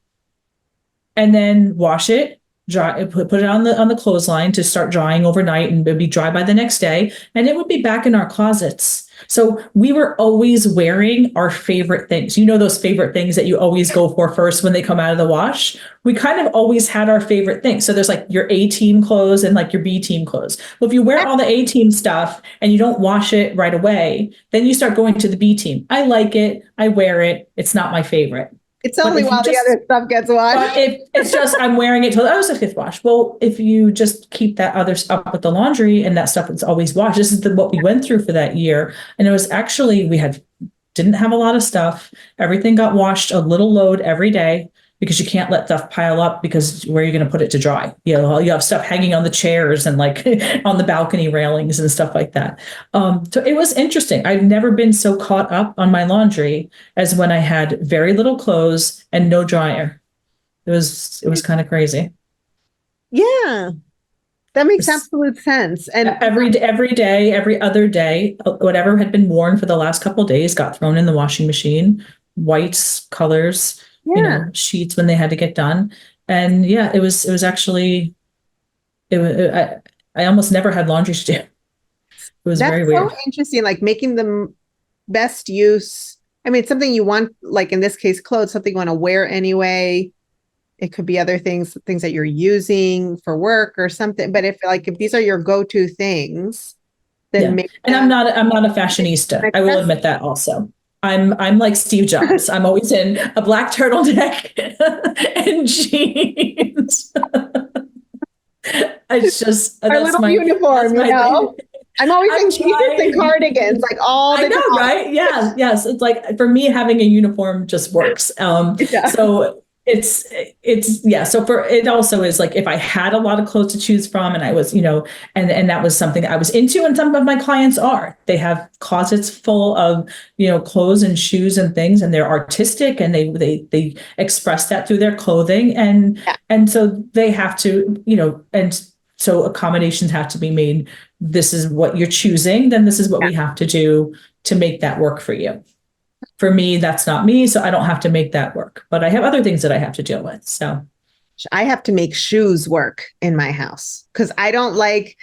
and then wash it, dry, put it on the clothesline to start drying overnight, and it would be dry by the next day, and it would be back in our closets. So we were always wearing our favorite things. Those favorite things that you always go for first when they come out of the wash. We kind of always had our favorite things. So there's like your A team clothes and like your B team clothes. Well, if you wear all the A team stuff and you don't wash it right away, then you start going to the B team. I like it. I wear it. It's not my favorite. It's only while the other stuff gets washed. But if it's just I'm wearing it till the fifth wash. Well, if you just keep that other stuff with the laundry and that stuff is always washed, this is what we went through for that year. And it was actually didn't have a lot of stuff. Everything got washed a little load every day because you can't let stuff pile up because where are you going to put it to dry? You have stuff hanging on the chairs and like on the balcony railings and stuff like that. So it was interesting. I've never been so caught up on my laundry as when I had very little clothes and no dryer. It was kind of crazy. Yeah. That makes absolute sense. And every day, every other day, whatever had been worn for the last couple of days got thrown in the washing machine, whites, colors, sheets when they had to get done. And yeah, it was actually, I almost never had laundry to do. It was very weird. So interesting, like making the best use. I mean, it's something you want, like in this case, clothes, something you want to wear anyway. It could be other things that you're using for work or something. But if these are your go-to things, then and I'm not a fashionista. I will admit that also. I'm like Steve Jobs. I'm always in a black turtleneck and jeans. It's just our little uniform, I'm always in t-shirts and cardigans, like all the time. I know, right? Yeah, yes. It's like for me, having a uniform just works. So it's so for it also is like if I had a lot of clothes to choose from and I was and that was something I was into, and some of my clients they have closets full of clothes and shoes and things, and they're artistic and they express that through their clothing, and so they have to and so accommodations have to be made. This is what you're choosing, then this is what we have to do to make that work for you. For me, that's not me, so I don't have to make that work. But I have other things that I have to deal with. So I have to make shoes work in my house because I don't like,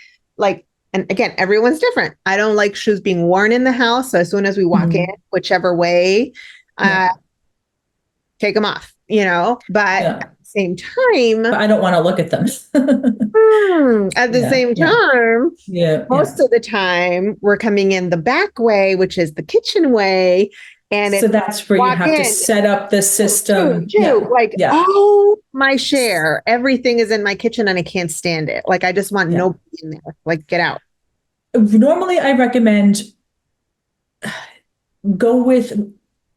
and again, everyone's different. I don't like shoes being worn in the house. So as soon as we walk in, whichever way, take them off, but at the same time, but I don't want to look at them. At the same time, most of the time we're coming in the back way, which is the kitchen way. And so that's where you have to set up the system. My share, everything is in my kitchen and I can't stand it. Like, I just want nobody in there. Like, get out. Normally, I recommend go with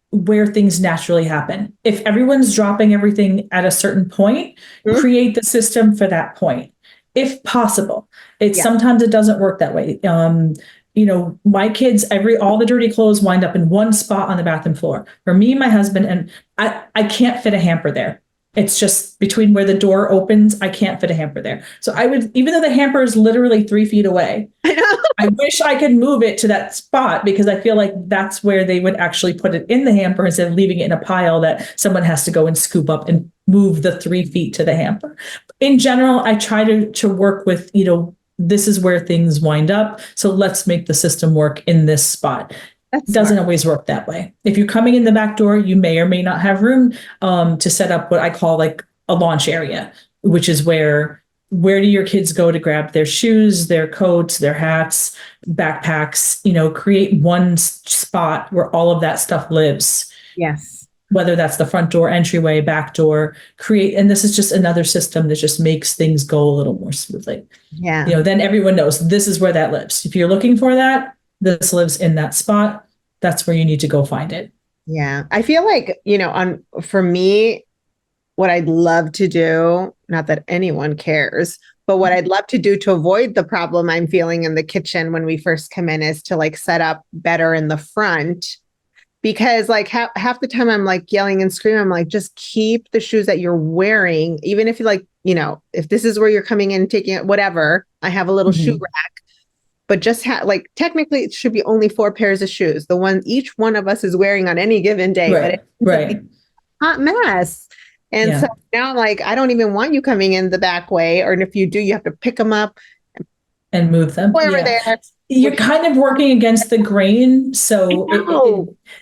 where things naturally happen. If everyone's dropping everything at a certain point, create the system for that point, if possible. Sometimes it doesn't work that way. My kids, all the dirty clothes wind up in one spot on the bathroom floor. For me, my husband, and I can't fit a hamper there. It's just between where the door opens, I can't fit a hamper there. So I would, even though the hamper is literally 3 feet away, I wish I could move it to that spot, because I feel like that's where they would actually put it in the hamper instead of leaving it in a pile that someone has to go and scoop up and move the 3 feet to the hamper. In general, I try to work with, this is where things wind up. So let's make the system work in this spot. That's Doesn't smart. always work that way. If you're coming in the back door, you may or may not have room to set up what I call like a launch area, which is where do your kids go to grab their shoes, their coats, their hats, backpacks, create one spot where all of that stuff lives. Yes. Whether that's the front door, entryway, back door, and this is just another system that just makes things go a little more smoothly. Yeah. Then everyone knows this is where that lives. If you're looking for that, this lives in that spot. That's where you need to go find it. Yeah. I feel like, for me, what I'd love to do, not that anyone cares, but what I'd love to do to avoid the problem I'm feeling in the kitchen when we first come in is to like set up better in the front. Because like half the time I'm like yelling and screaming, I'm like, just keep the shoes that you're wearing. Even if you like, if this is where you're coming in, taking it, whatever, I have a little shoe rack. But just like technically it should be only 4 pairs of shoes, the one each one of us is wearing on any given day. Right, but it's a hot mess. And so now like I don't even want you coming in the back way, or if you do, you have to pick them up and move them over there. You're kind of working against the grain, so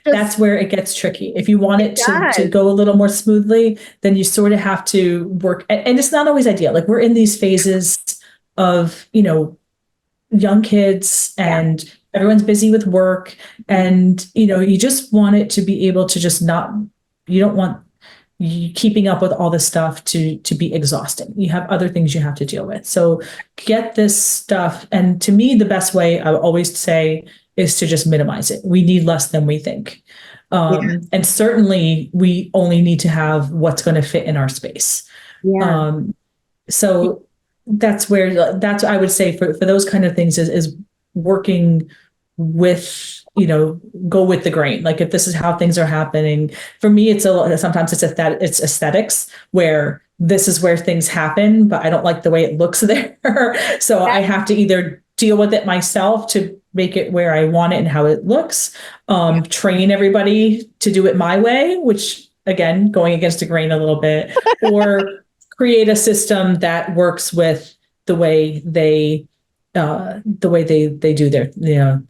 that's where it gets tricky. If you want it to go a little more smoothly, then you sort of have to work, and it's not always ideal. Like we're in these phases of young kids and everyone's busy with work, and you just want it to be able to just not, you don't want you keeping up with all this stuff to be exhausting. You have other things you have to deal with. So get this stuff, and to me the best way I always say is to just minimize it. We need less than we think. And certainly we only need to have what's going to fit in our space. So that's I would say for those kind of things is working with, go with the grain. Like if this is how things are happening, for me, sometimes it's aesthetics, where this is where things happen, but I don't like the way it looks there. So I have to either deal with it myself to make it where I want it and how it looks, train everybody to do it my way, which again, going against the grain a little bit, or create a system that works with the way they do their,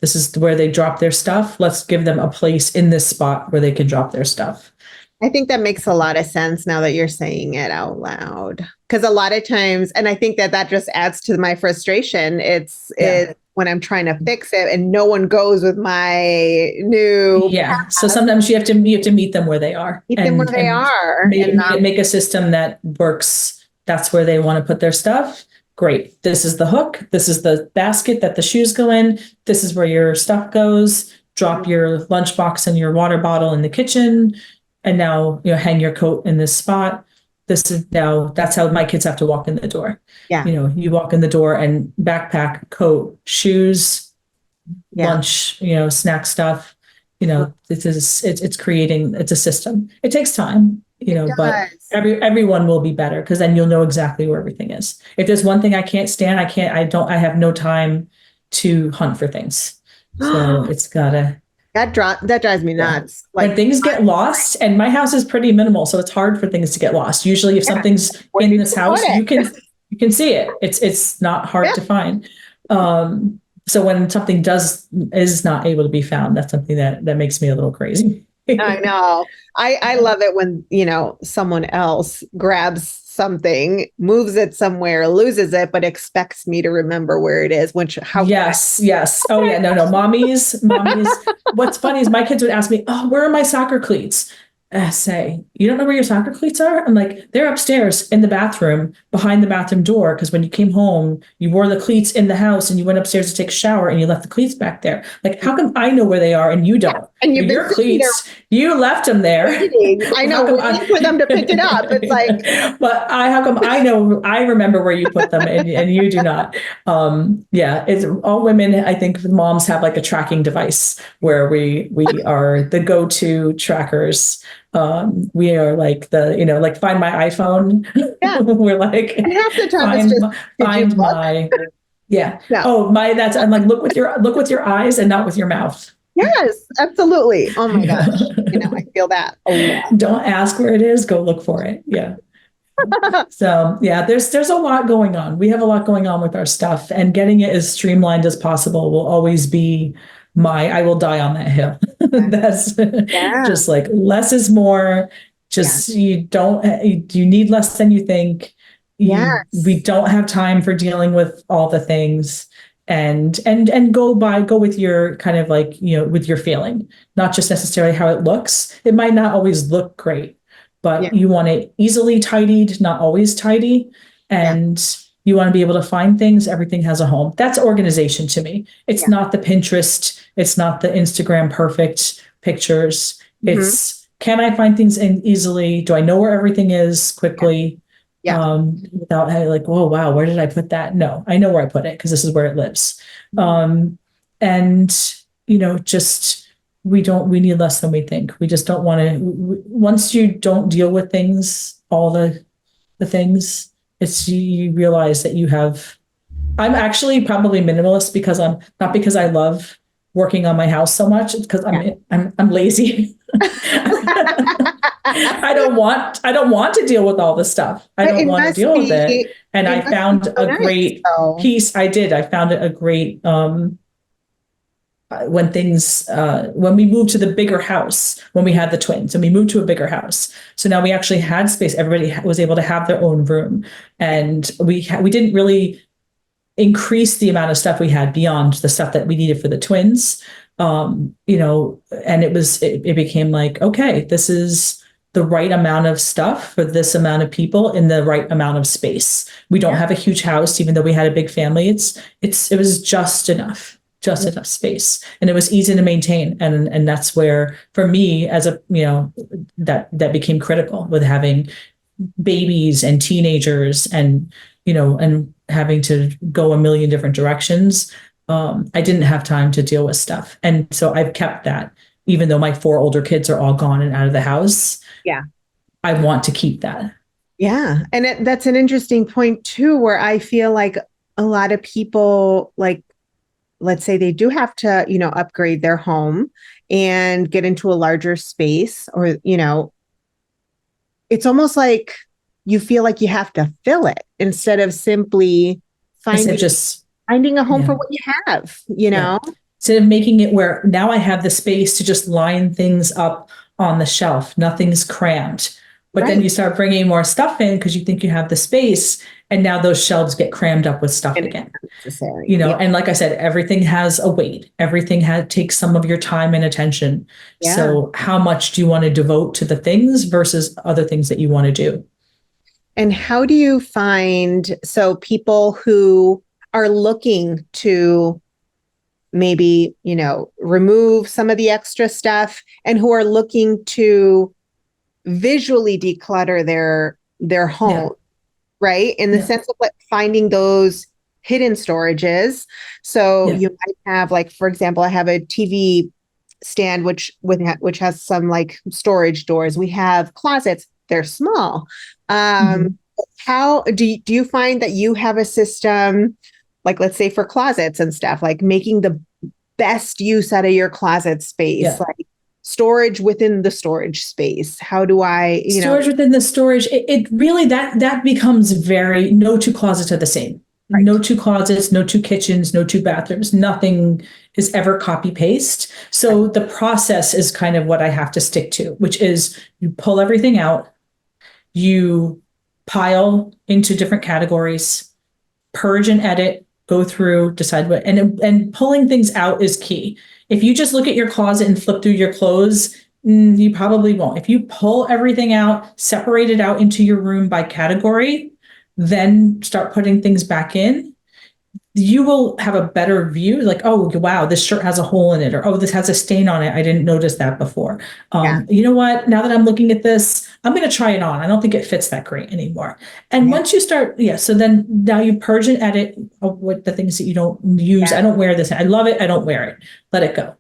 this is where they drop their stuff. Let's give them a place in this spot where they can drop their stuff. I think that makes a lot of sense now that you're saying it out loud. Because a lot of times, and I think that just adds to my frustration. It's when I'm trying to fix it and no one goes with my new path. So sometimes you have to meet them where they are. Make a system that works. That's where they want to put their stuff. Great. This is the hook. This is the basket that the shoes go in. This is where your stuff goes. Drop your lunchbox and your water bottle in the kitchen. And now hang your coat in this spot. That's how my kids have to walk in the door. You walk in the door and backpack, coat, shoes, lunch, snack stuff. It's a system. It takes time, but everyone will be better, because then you'll know exactly where everything is. If there's one thing I can't stand, I have no time to hunt for things. So it's gotta. That drives me nuts. Like when things get lost, and my house is pretty minimal, so it's hard for things to get lost. Usually if something's in this house, you can see it. It's not hard to find. So when something is not able to be found, that's something that makes me a little crazy. I know. I love it when, someone else grabs something, moves it somewhere, loses it, but expects me to remember where it is. Yes. Oh yeah, no. Mommies. What's funny is my kids would ask me, "Oh, where are my soccer cleats?" I say, "You don't know where your soccer cleats are?" I'm like, "They're upstairs in the bathroom, behind the bathroom door, because when you came home, you wore the cleats in the house and you went upstairs to take a shower and you left the cleats back there. Like, how come I know where they are and you don't? And your cleats, you left them there." I know, waiting for them to pick it up. It's like, but how come I remember where you put them and you do not? It's all women. I think moms have like a tracking device where we are the go-to trackers We are like like Find My iPhone. Yeah. We're like, And half the time it's find just, did you find look? my, yeah. No. Oh, I'm like, look with your eyes and not with your mouth. Yes, absolutely. Oh my gosh. I feel that a lot. Don't ask where it is, go look for it. Yeah. So yeah, there's a lot going on. We have a lot going on with our stuff, and getting it as streamlined as possible will always be I will die on that hill. That's Yeah. just like less is more. Yeah. Just you need less than you think. We Yes. don't have time for dealing with all the things, and go with your kind of like, with your feeling, not just necessarily how it looks. It might not always look great, Yeah. but you want it easily tidied, not always tidy. Yeah. And you want to be able to find things. Everything has a home. That's organization to me. It's Yeah. not the Pinterest. It's not the Instagram perfect pictures. Hmm. It's, can I find things in easily? Do I know where everything is Yeah. quickly? Yeah. Without having like, oh wow, where did I put that? No, I know where I put it because this is where it lives. And just we need less than we think. We just don't want to. Once you don't deal with things, all the things, it's you realize that you have. I'm actually probably minimalist because I'm not, because I love working on my house so much. It's because Yeah. I'm lazy. I don't want to deal with all the stuff. I But don't want to deal with it. And it I must be found so a nice. great So, piece. I found it a great when we moved to the bigger house, when we had the twins and we moved to a bigger house. So now we actually had space. Everybody was able to have their own room, and we didn't really increase the amount of stuff we had beyond the stuff that we needed for the twins. And it became like, okay, this is the right amount of stuff for this amount of people in the right amount of space. We don't yeah. have a huge house, even though we had a big family. It was just enough space, and it was easy to maintain. And that's where, for me, as a, that became critical with having babies and teenagers, and having to go a million different directions. I didn't have time to deal with stuff. And so I've kept that, even though my 4 older kids are all gone and out of the house. Yeah. I want to keep that. Yeah. And that's an interesting point too, where I feel like a lot of people, like, let's say they do have to, upgrade their home and get into a larger space, or, it's almost like you feel like you have to fill it instead of simply Instead of finding just, finding a home yeah, for what you have, you yeah. know? Instead of making it where now I have the space to just line things up on the shelf, nothing's crammed. But then Right. you start bringing more stuff in because you think you have the space, and now those shelves get crammed up with stuff And it's again. not necessary. Yeah. And like I said, everything has a weight. Everything takes some of your time and attention. Yeah. So how much do you want to devote to the things versus other things that you want to do? And how do you find, so people who are looking to maybe, remove some of the extra stuff, and who are looking to visually declutter their home, right? In the sense of like finding those hidden storages. So you might have, like, for example, I have a TV stand which has some like storage doors. We have closets, they're small. How do you find that you have a system, like, let's say for closets and stuff, like making the best use out of your closet space, like storage within the storage space? How do I, storage within the storage? It really, that becomes very, no 2 closets are the same. Right. No 2 closets, no 2 kitchens, no 2 bathrooms. Nothing is ever copy paste. So the process is kind of what I have to stick to, which is you pull everything out, you pile into different categories, purge and edit, go through, decide what, and pulling things out is key. If you just look at your closet and flip through your clothes, you probably won't. If you pull everything out, separate it out into your room by category, then start putting things back in, you will have a better view. Like, oh, wow, this shirt has a hole in it, or, oh, this has a stain on it. I didn't notice that before. You know what? Now that I'm looking at this, I'm going to try it on. I don't think it fits that great anymore. And once you start, so then now you purge and edit what the things that you don't use. I don't wear this. I love it. I don't wear it. Let it go.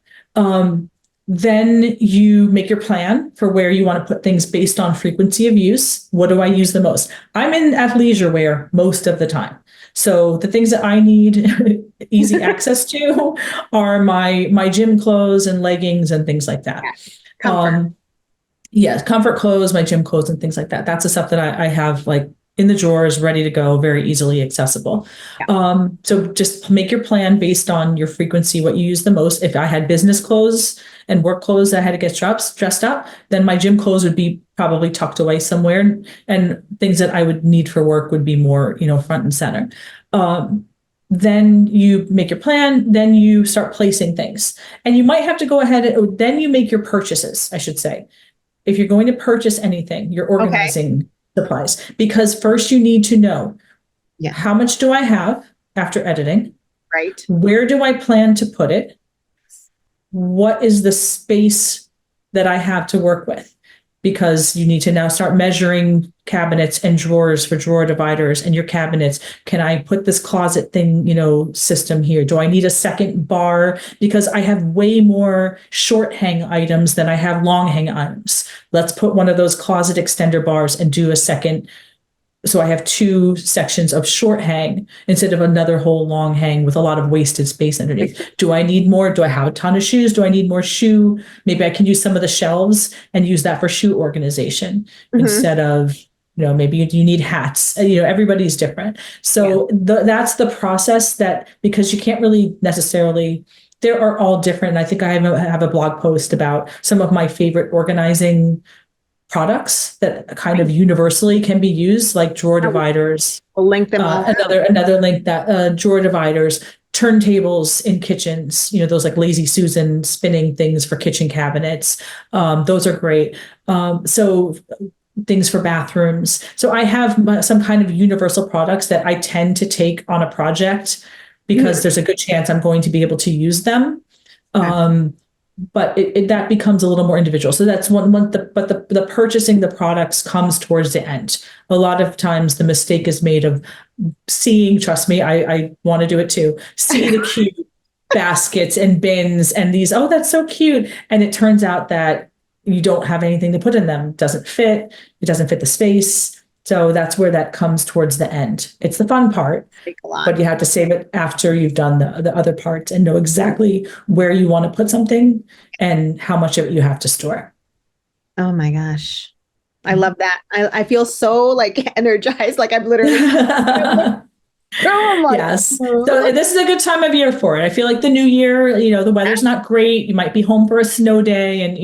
Then you make your plan for where you want to put things based on frequency of use. What do I use the most? I'm in athleisure wear most of the time. So the things that I need easy access to are my gym clothes and leggings and things like that. Comfort. Yes, comfort clothes, my gym clothes and things like that. That's the stuff that I have like in the drawers, ready to go, very easily accessible. So just make your plan based on your frequency, what you use the most. If I had business clothes and work clothes that I had to get dressed up, then my gym clothes would be probably tucked away somewhere, and things that I would need for work would be more, front and center. Then you make your plan, then you start placing things. And you might have to go ahead and then you make your purchases, I should say. If you're going to purchase anything, you're organizing supplies, because first you need to know how much do I have after editing? Right. Where do I plan to put it? What is the space that I have to work with? Because you need to now start measuring cabinets and drawers for drawer dividers and your cabinets. Can I put this closet thing, system here? Do I need a second bar? Because I have way more short hang items than I have long hang items. Let's put one of those closet extender bars and do a second. So I have two sections of short hang instead of another whole long hang with a lot of wasted space underneath. Do I need more? Do I have a ton of shoes? Do I need more shoe? Maybe I can use some of the shelves and use that for shoe organization instead of, maybe you need hats. Everybody's different. So that's the process, that because you can't really necessarily, there are all different. And I think I have a blog post about some of my favorite organizing products that kind of universally can be used, like drawer dividers. We'll link them all. Another link, that drawer dividers, turntables in kitchens, those like Lazy Susan spinning things for kitchen cabinets. Those are great. So things for bathrooms. So I have some kind of universal products that I tend to take on a project because there's a good chance I'm going to be able to use them. But that becomes a little more individual. So that's but the purchasing the products comes towards the end. A lot of times the mistake is made of seeing, trust me, I want to do it too, see the cute baskets and bins and these, oh, that's so cute. And it turns out that you don't have anything to put in them. It doesn't fit the space. So that's where that comes towards the end. It's the fun part, but you have to save it after you've done the other parts and know exactly where you want to put something and how much of it you have to store. Oh my gosh. I love that. I feel so like energized. Like I'm literally. Yes. So this is a good time of year for it. I feel like the new year, the weather's not great. You might be home for a snow day and,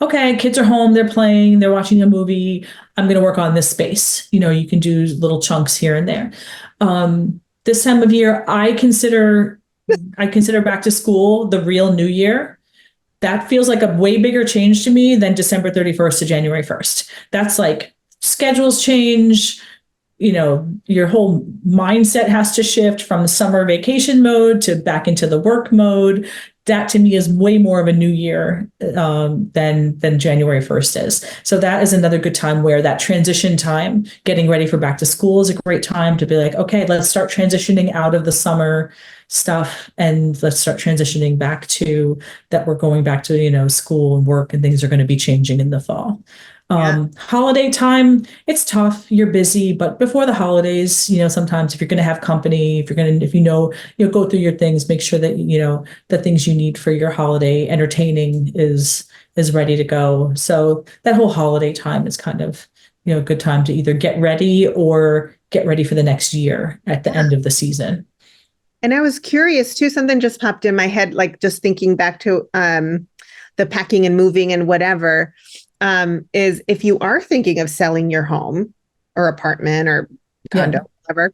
okay, kids are home, they're playing, they're watching a movie. I'm going to work on this space. You can do little chunks here and there. This time of year, I consider back to school the real new year. That feels like a way bigger change to me than December 31st to January 1st. That's like schedules change. Your whole mindset has to shift from the summer vacation mode to back into the work mode. That to me is way more of a new year than January 1st is. So that is another good time where that transition time, getting ready for back to school, is a great time to be like, okay, let's start transitioning out of the summer stuff and let's start transitioning back to that. We're going back to, school and work, and things are going to be changing in the fall. Holiday time, it's tough. You're busy, but before the holidays, sometimes if you're going to have company, if you'll go through your things, make sure that, the things you need for your holiday entertaining is ready to go. So that whole holiday time is kind of, a good time to either get ready or get ready for the next year at the end of the season. And I was curious too, something just popped in my head, like just thinking back to the packing and moving and whatever. Is if you are thinking of selling your home or apartment or condo, whatever.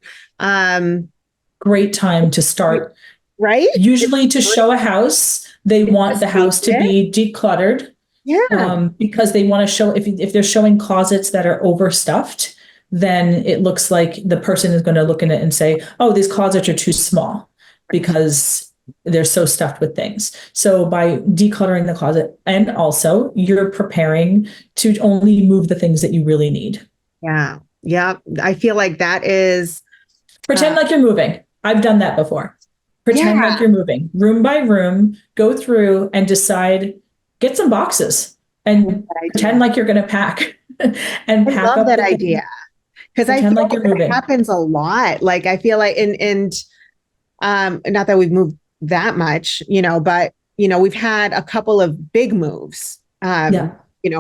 Great time to start. Right? Usually to show a house, they want the house to be decluttered. Yeah. Because they want to show, if they're showing closets that are overstuffed, then it looks like the person is going to look in it and say, oh, these closets are too small because they're so stuffed with things. So by decluttering the closet, and also you're preparing to only move the things that you really need. Yeah. Yeah. I feel like that is. Pretend like you're moving. I've done that before. Pretend like you're moving room by room, go through and decide get some boxes and pretend like you're going to pack and I pack love up that the idea. things. Because I Pretend feel like like you're that moving. happens a lot. Like I feel like not that we've moved that much, but we've had a couple of big moves. Yeah.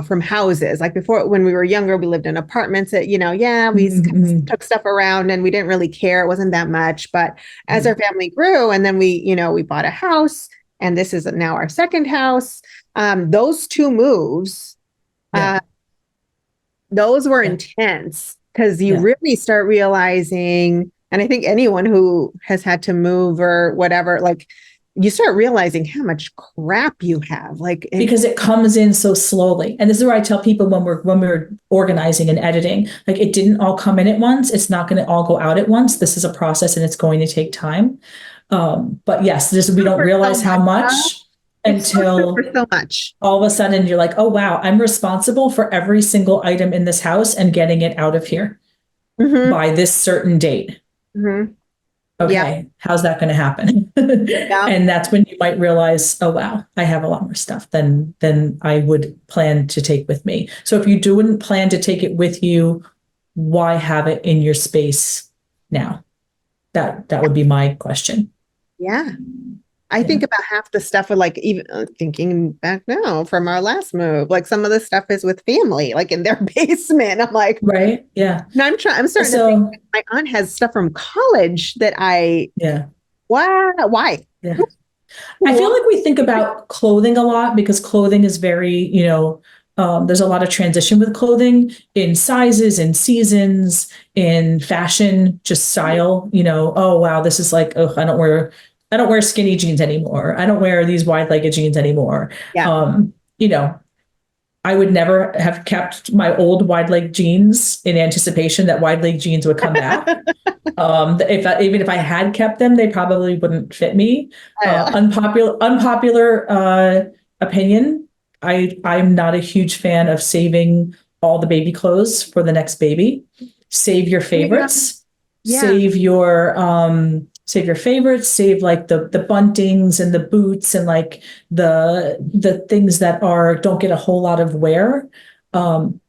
From houses. Like before, when we were younger, we lived in apartments that, yeah, we Mm-hmm. took stuff around and we didn't really care. It wasn't that much. But as Mm-hmm. our family grew, and then we bought a house, and this is now our second house. Those two moves, Yeah. those were Yeah. intense because you Yeah. really start realizing, and I think anyone who has had to move or whatever, like you start realizing how much crap you have. Because it comes in so slowly. And this is where I tell people when we're organizing and editing, like it didn't all come in at once. It's not going to all go out at once. This is a process and it's going to take time. But yes, we don't for so realize how much. much It's so good until for so much. all of a sudden you're like, oh, wow, I'm responsible for every single item in this house and getting it out of here Mm-hmm. by this certain date. Mm-hmm. Yeah. Okay, how's that going to happen? Yeah. And that's when you might realize, oh wow, I have a lot more stuff than I would plan to take with me. So if you wouldn't plan to take it with you, why have it in your space now? That would be my question. Yeah. I Yeah. think about half the stuff with like even thinking back now from our last move, like some of the stuff is with family, like in their basement. I'm like, Right? Yeah. no, I'm starting to think So my aunt has stuff from college that yeah. why? Yeah. I feel like we think about clothing a lot because clothing is very, there's a lot of transition with clothing in sizes, in seasons, in fashion, just style. Oh wow, this is like, oh, I don't wear skinny jeans anymore. I don't wear these wide-legged jeans anymore. Yeah. You know, I would never have kept my old wide leg jeans in anticipation that wide leg jeans would come back. Even if I had kept them, they probably wouldn't fit me. Unpopular opinion. I'm not a huge fan of saving all the baby clothes for the next baby. Save your favorites. Yeah. Save your favorites. Save like the buntings and the boots and like the things that don't get a whole lot of wear.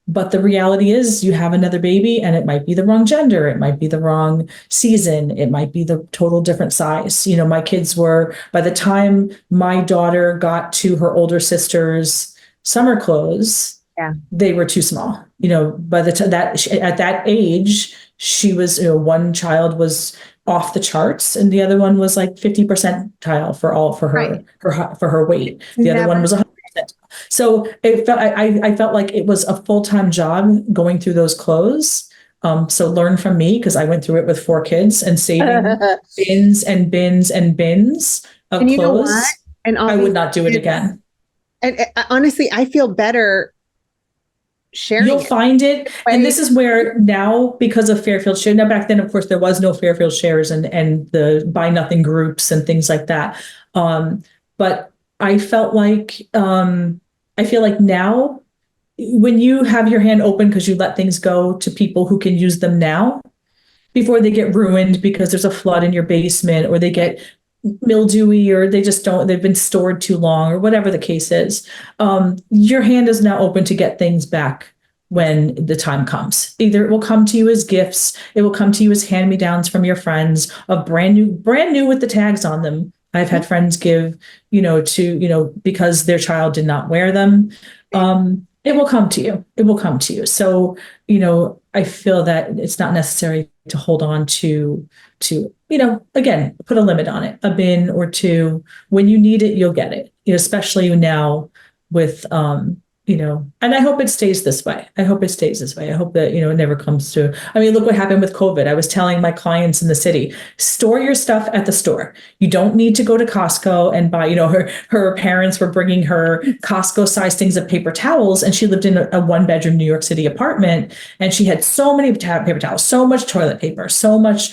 But the reality is you have another baby and it might be the wrong gender. It might be the wrong season. It might be the total different size. My kids by the time my daughter got to her older sister's summer clothes, Yeah. they were too small. By the time at that age, she was, one child was off the charts and the other one was like 50 percentile for her weight. The other one was 100%. So I felt like it was a full-time job going through those clothes. So learn from me because I went through it with 4 kids and saving bins and bins and bins of And you know clothes. what? And I would not do it again. And honestly, I feel better sharing. You'll find it. And this is where now, because of Fairfield Share, now back then, of course, there was no Fairfield Shares and the Buy Nothing groups and things like that. But I felt like, I feel like now, when you have your hand open because you let things go to people who can use them now, before they get ruined because there's a flood in your basement or they get mildewy or they've been stored too long or whatever the case is, your hand is now open to get things back when the time comes. Either it will come to you as gifts, it will come to you as hand-me-downs from your friends of brand new with the tags on them. I've had friends give, because their child did not wear them. It will come to you. It will come to you. So, I feel that it's not necessary to hold on to, again, put a limit on it, a bin or 2. When you need it, you'll get it, especially now with, and I hope it stays this way. I hope that, it never comes to, look what happened with COVID. I was telling my clients in the city, store your stuff at the store. You don't need to go to Costco and buy, her parents were bringing her Costco sized things of paper towels. And she lived in a 1-bedroom New York City apartment. And she had so many paper towels, so much toilet paper, so much,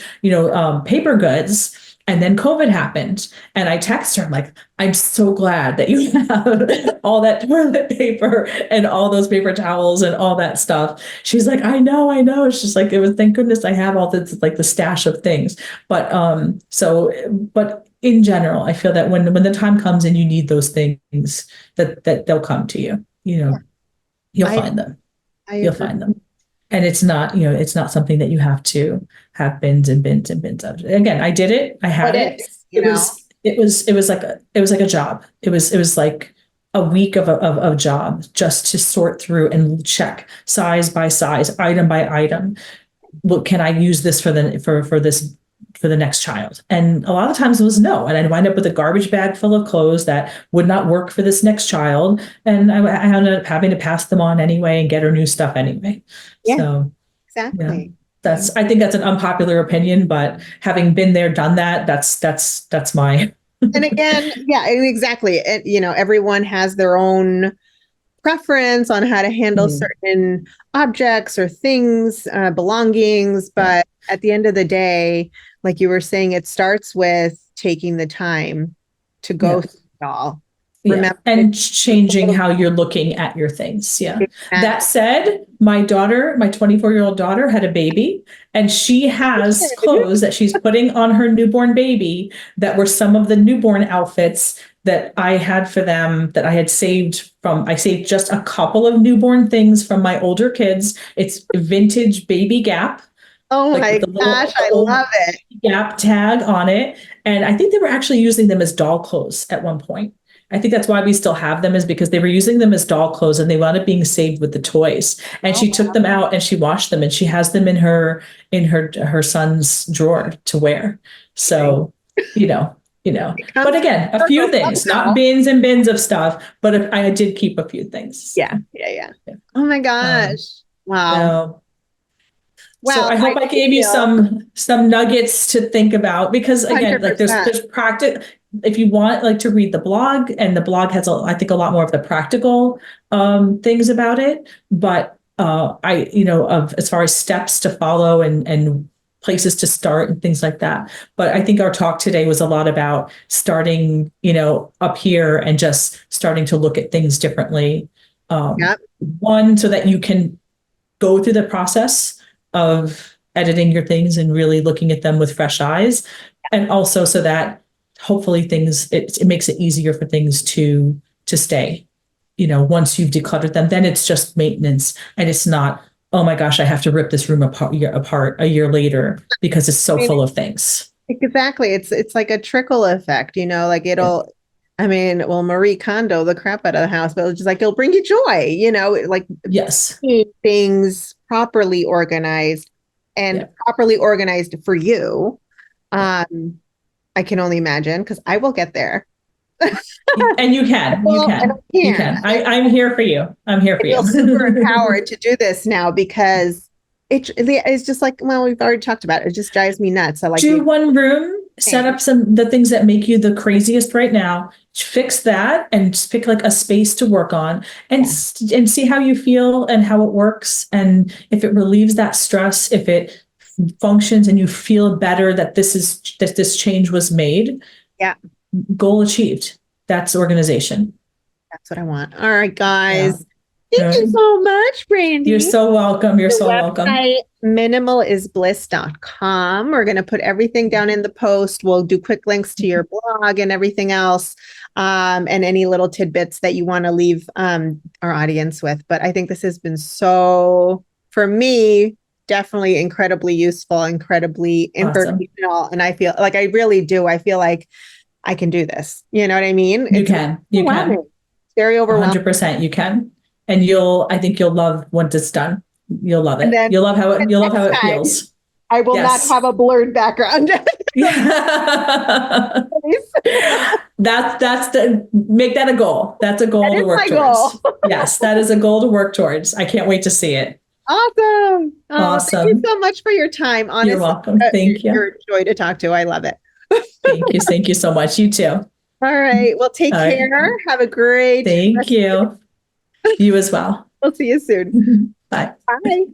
paper goods. And then COVID happened. And I texted her, I'm like, I'm so glad that you have all that toilet paper and all those paper towels and all that stuff. She's like, I know. It's just like, thank goodness I have all this, like the stash of things. But, but in general, I feel that when the time comes and you need those things, that they'll come to you. You'll I find them. I You'll agree. find them. And it's not, it's not something that you have to have bins and bins and bins of. Again, I did it. I had What it. is, It was like a job. It was like a week of job just to sort through and check size by size, item by item. What can I use this for the next child? And a lot of times it was no. And I'd wind up with a garbage bag full of clothes that would not work for this next child. And I ended up having to pass them on anyway and get her new stuff anyway. yeah, So yeah, exactly. I think that's an unpopular opinion, but having been there, done that, that's my. And again, yeah, exactly. Everyone has their own preference on how to handle Mhm. certain objects or things, belongings. Yeah. But at the end of the day, like you were saying, it starts with taking the time to go Yeah. through it all. Yeah. Remember, And it's a changing little how you're looking at your things. Yeah. bit That said, my 24-year-old daughter had a baby, and she has clothes that she's putting on her newborn baby that were some of the newborn outfits that I had for them that I had saved from. I saved just a couple of newborn things from my older kids. It's vintage baby Gap, Oh like with my the little gosh, I old love it. Gap tag on it. And I think they were actually using them as doll clothes at one point. I think that's why we still have them, is because they were using them as doll clothes and they wound up being saved with the toys. And Oh, she took them out and she washed them and she has them in her son's drawer to wear. So, you know, it but comes again, a few circle things, not somehow. bins and bins of stuff, but I did keep a few things. Yeah, yeah, yeah. Oh my Um, gosh. Wow. so so Well, I I hope I gave you feel some nuggets to think about, because again, like 100%. there's practice. If you want like to read the blog, and the blog has I think a lot more of the practical things about it, but I of as far as steps to follow and places to start and things like that. But I think our talk today was a lot about starting up here and just starting to look at things differently. Yep. One, so that you can go through the process of editing your things and really looking at them with fresh eyes. And also so that hopefully it makes it easier for things to stay. Once you've decluttered them, then it's just maintenance, and it's not, oh my gosh, I have to rip this room apart a year later because it's so I mean, full of things. exactly. It's like a trickle effect, like Yeah. well, Marie Kondo the crap out of the house, but it's just like it'll bring you joy, like Yes. things properly organized and Yeah. properly organized for you. Yeah. I can only imagine, because I will get there. And you can, you Well, and can, I you can. can. I'm here for you. I'm here I for feel super you. empowered to do this now, because it's just like, well, we've already talked about it. It just drives me nuts. I like Do the one room, set thing. up the things that make you the craziest right now, fix that, and just pick like a space to work on, and and see how you feel and how it works, and if it relieves that stress, if it functions and you feel better that this change was made. Yeah, Goal achieved. That's organization. that's what I want. All right, Yeah. guys. All Thank right. you so much, You're Brandi. so welcome. You're so The welcome. website, minimalisbliss.com. We're going to put everything down in the post. We'll do quick links to your blog and everything else, and any little tidbits that you want to leave our audience with. But I think this has been for me, definitely incredibly useful, incredibly Awesome. informational. And I feel like I really do. I feel like I can do this. You know what I mean? You It's can. You overwhelming. can. It's very overwhelming. 100% you can. And I think you'll love once it's done. You'll love And it. then You'll love how next it time, feels. I will not Yes. have a blurred background. Yeah. Make that a goal. That's a goal That to is work my goal. towards. Yes, that is a goal to work towards. I can't wait to see it. Awesome. Oh, thank you Awesome. so much for your time. You're Honestly, welcome. Thank you're you. a joy to talk to. I love it. Thank you. Thank you so much. You too. All right. Well, take All right. care. Have a great Thank rest. you. You as well. We'll see you soon. Bye. Bye.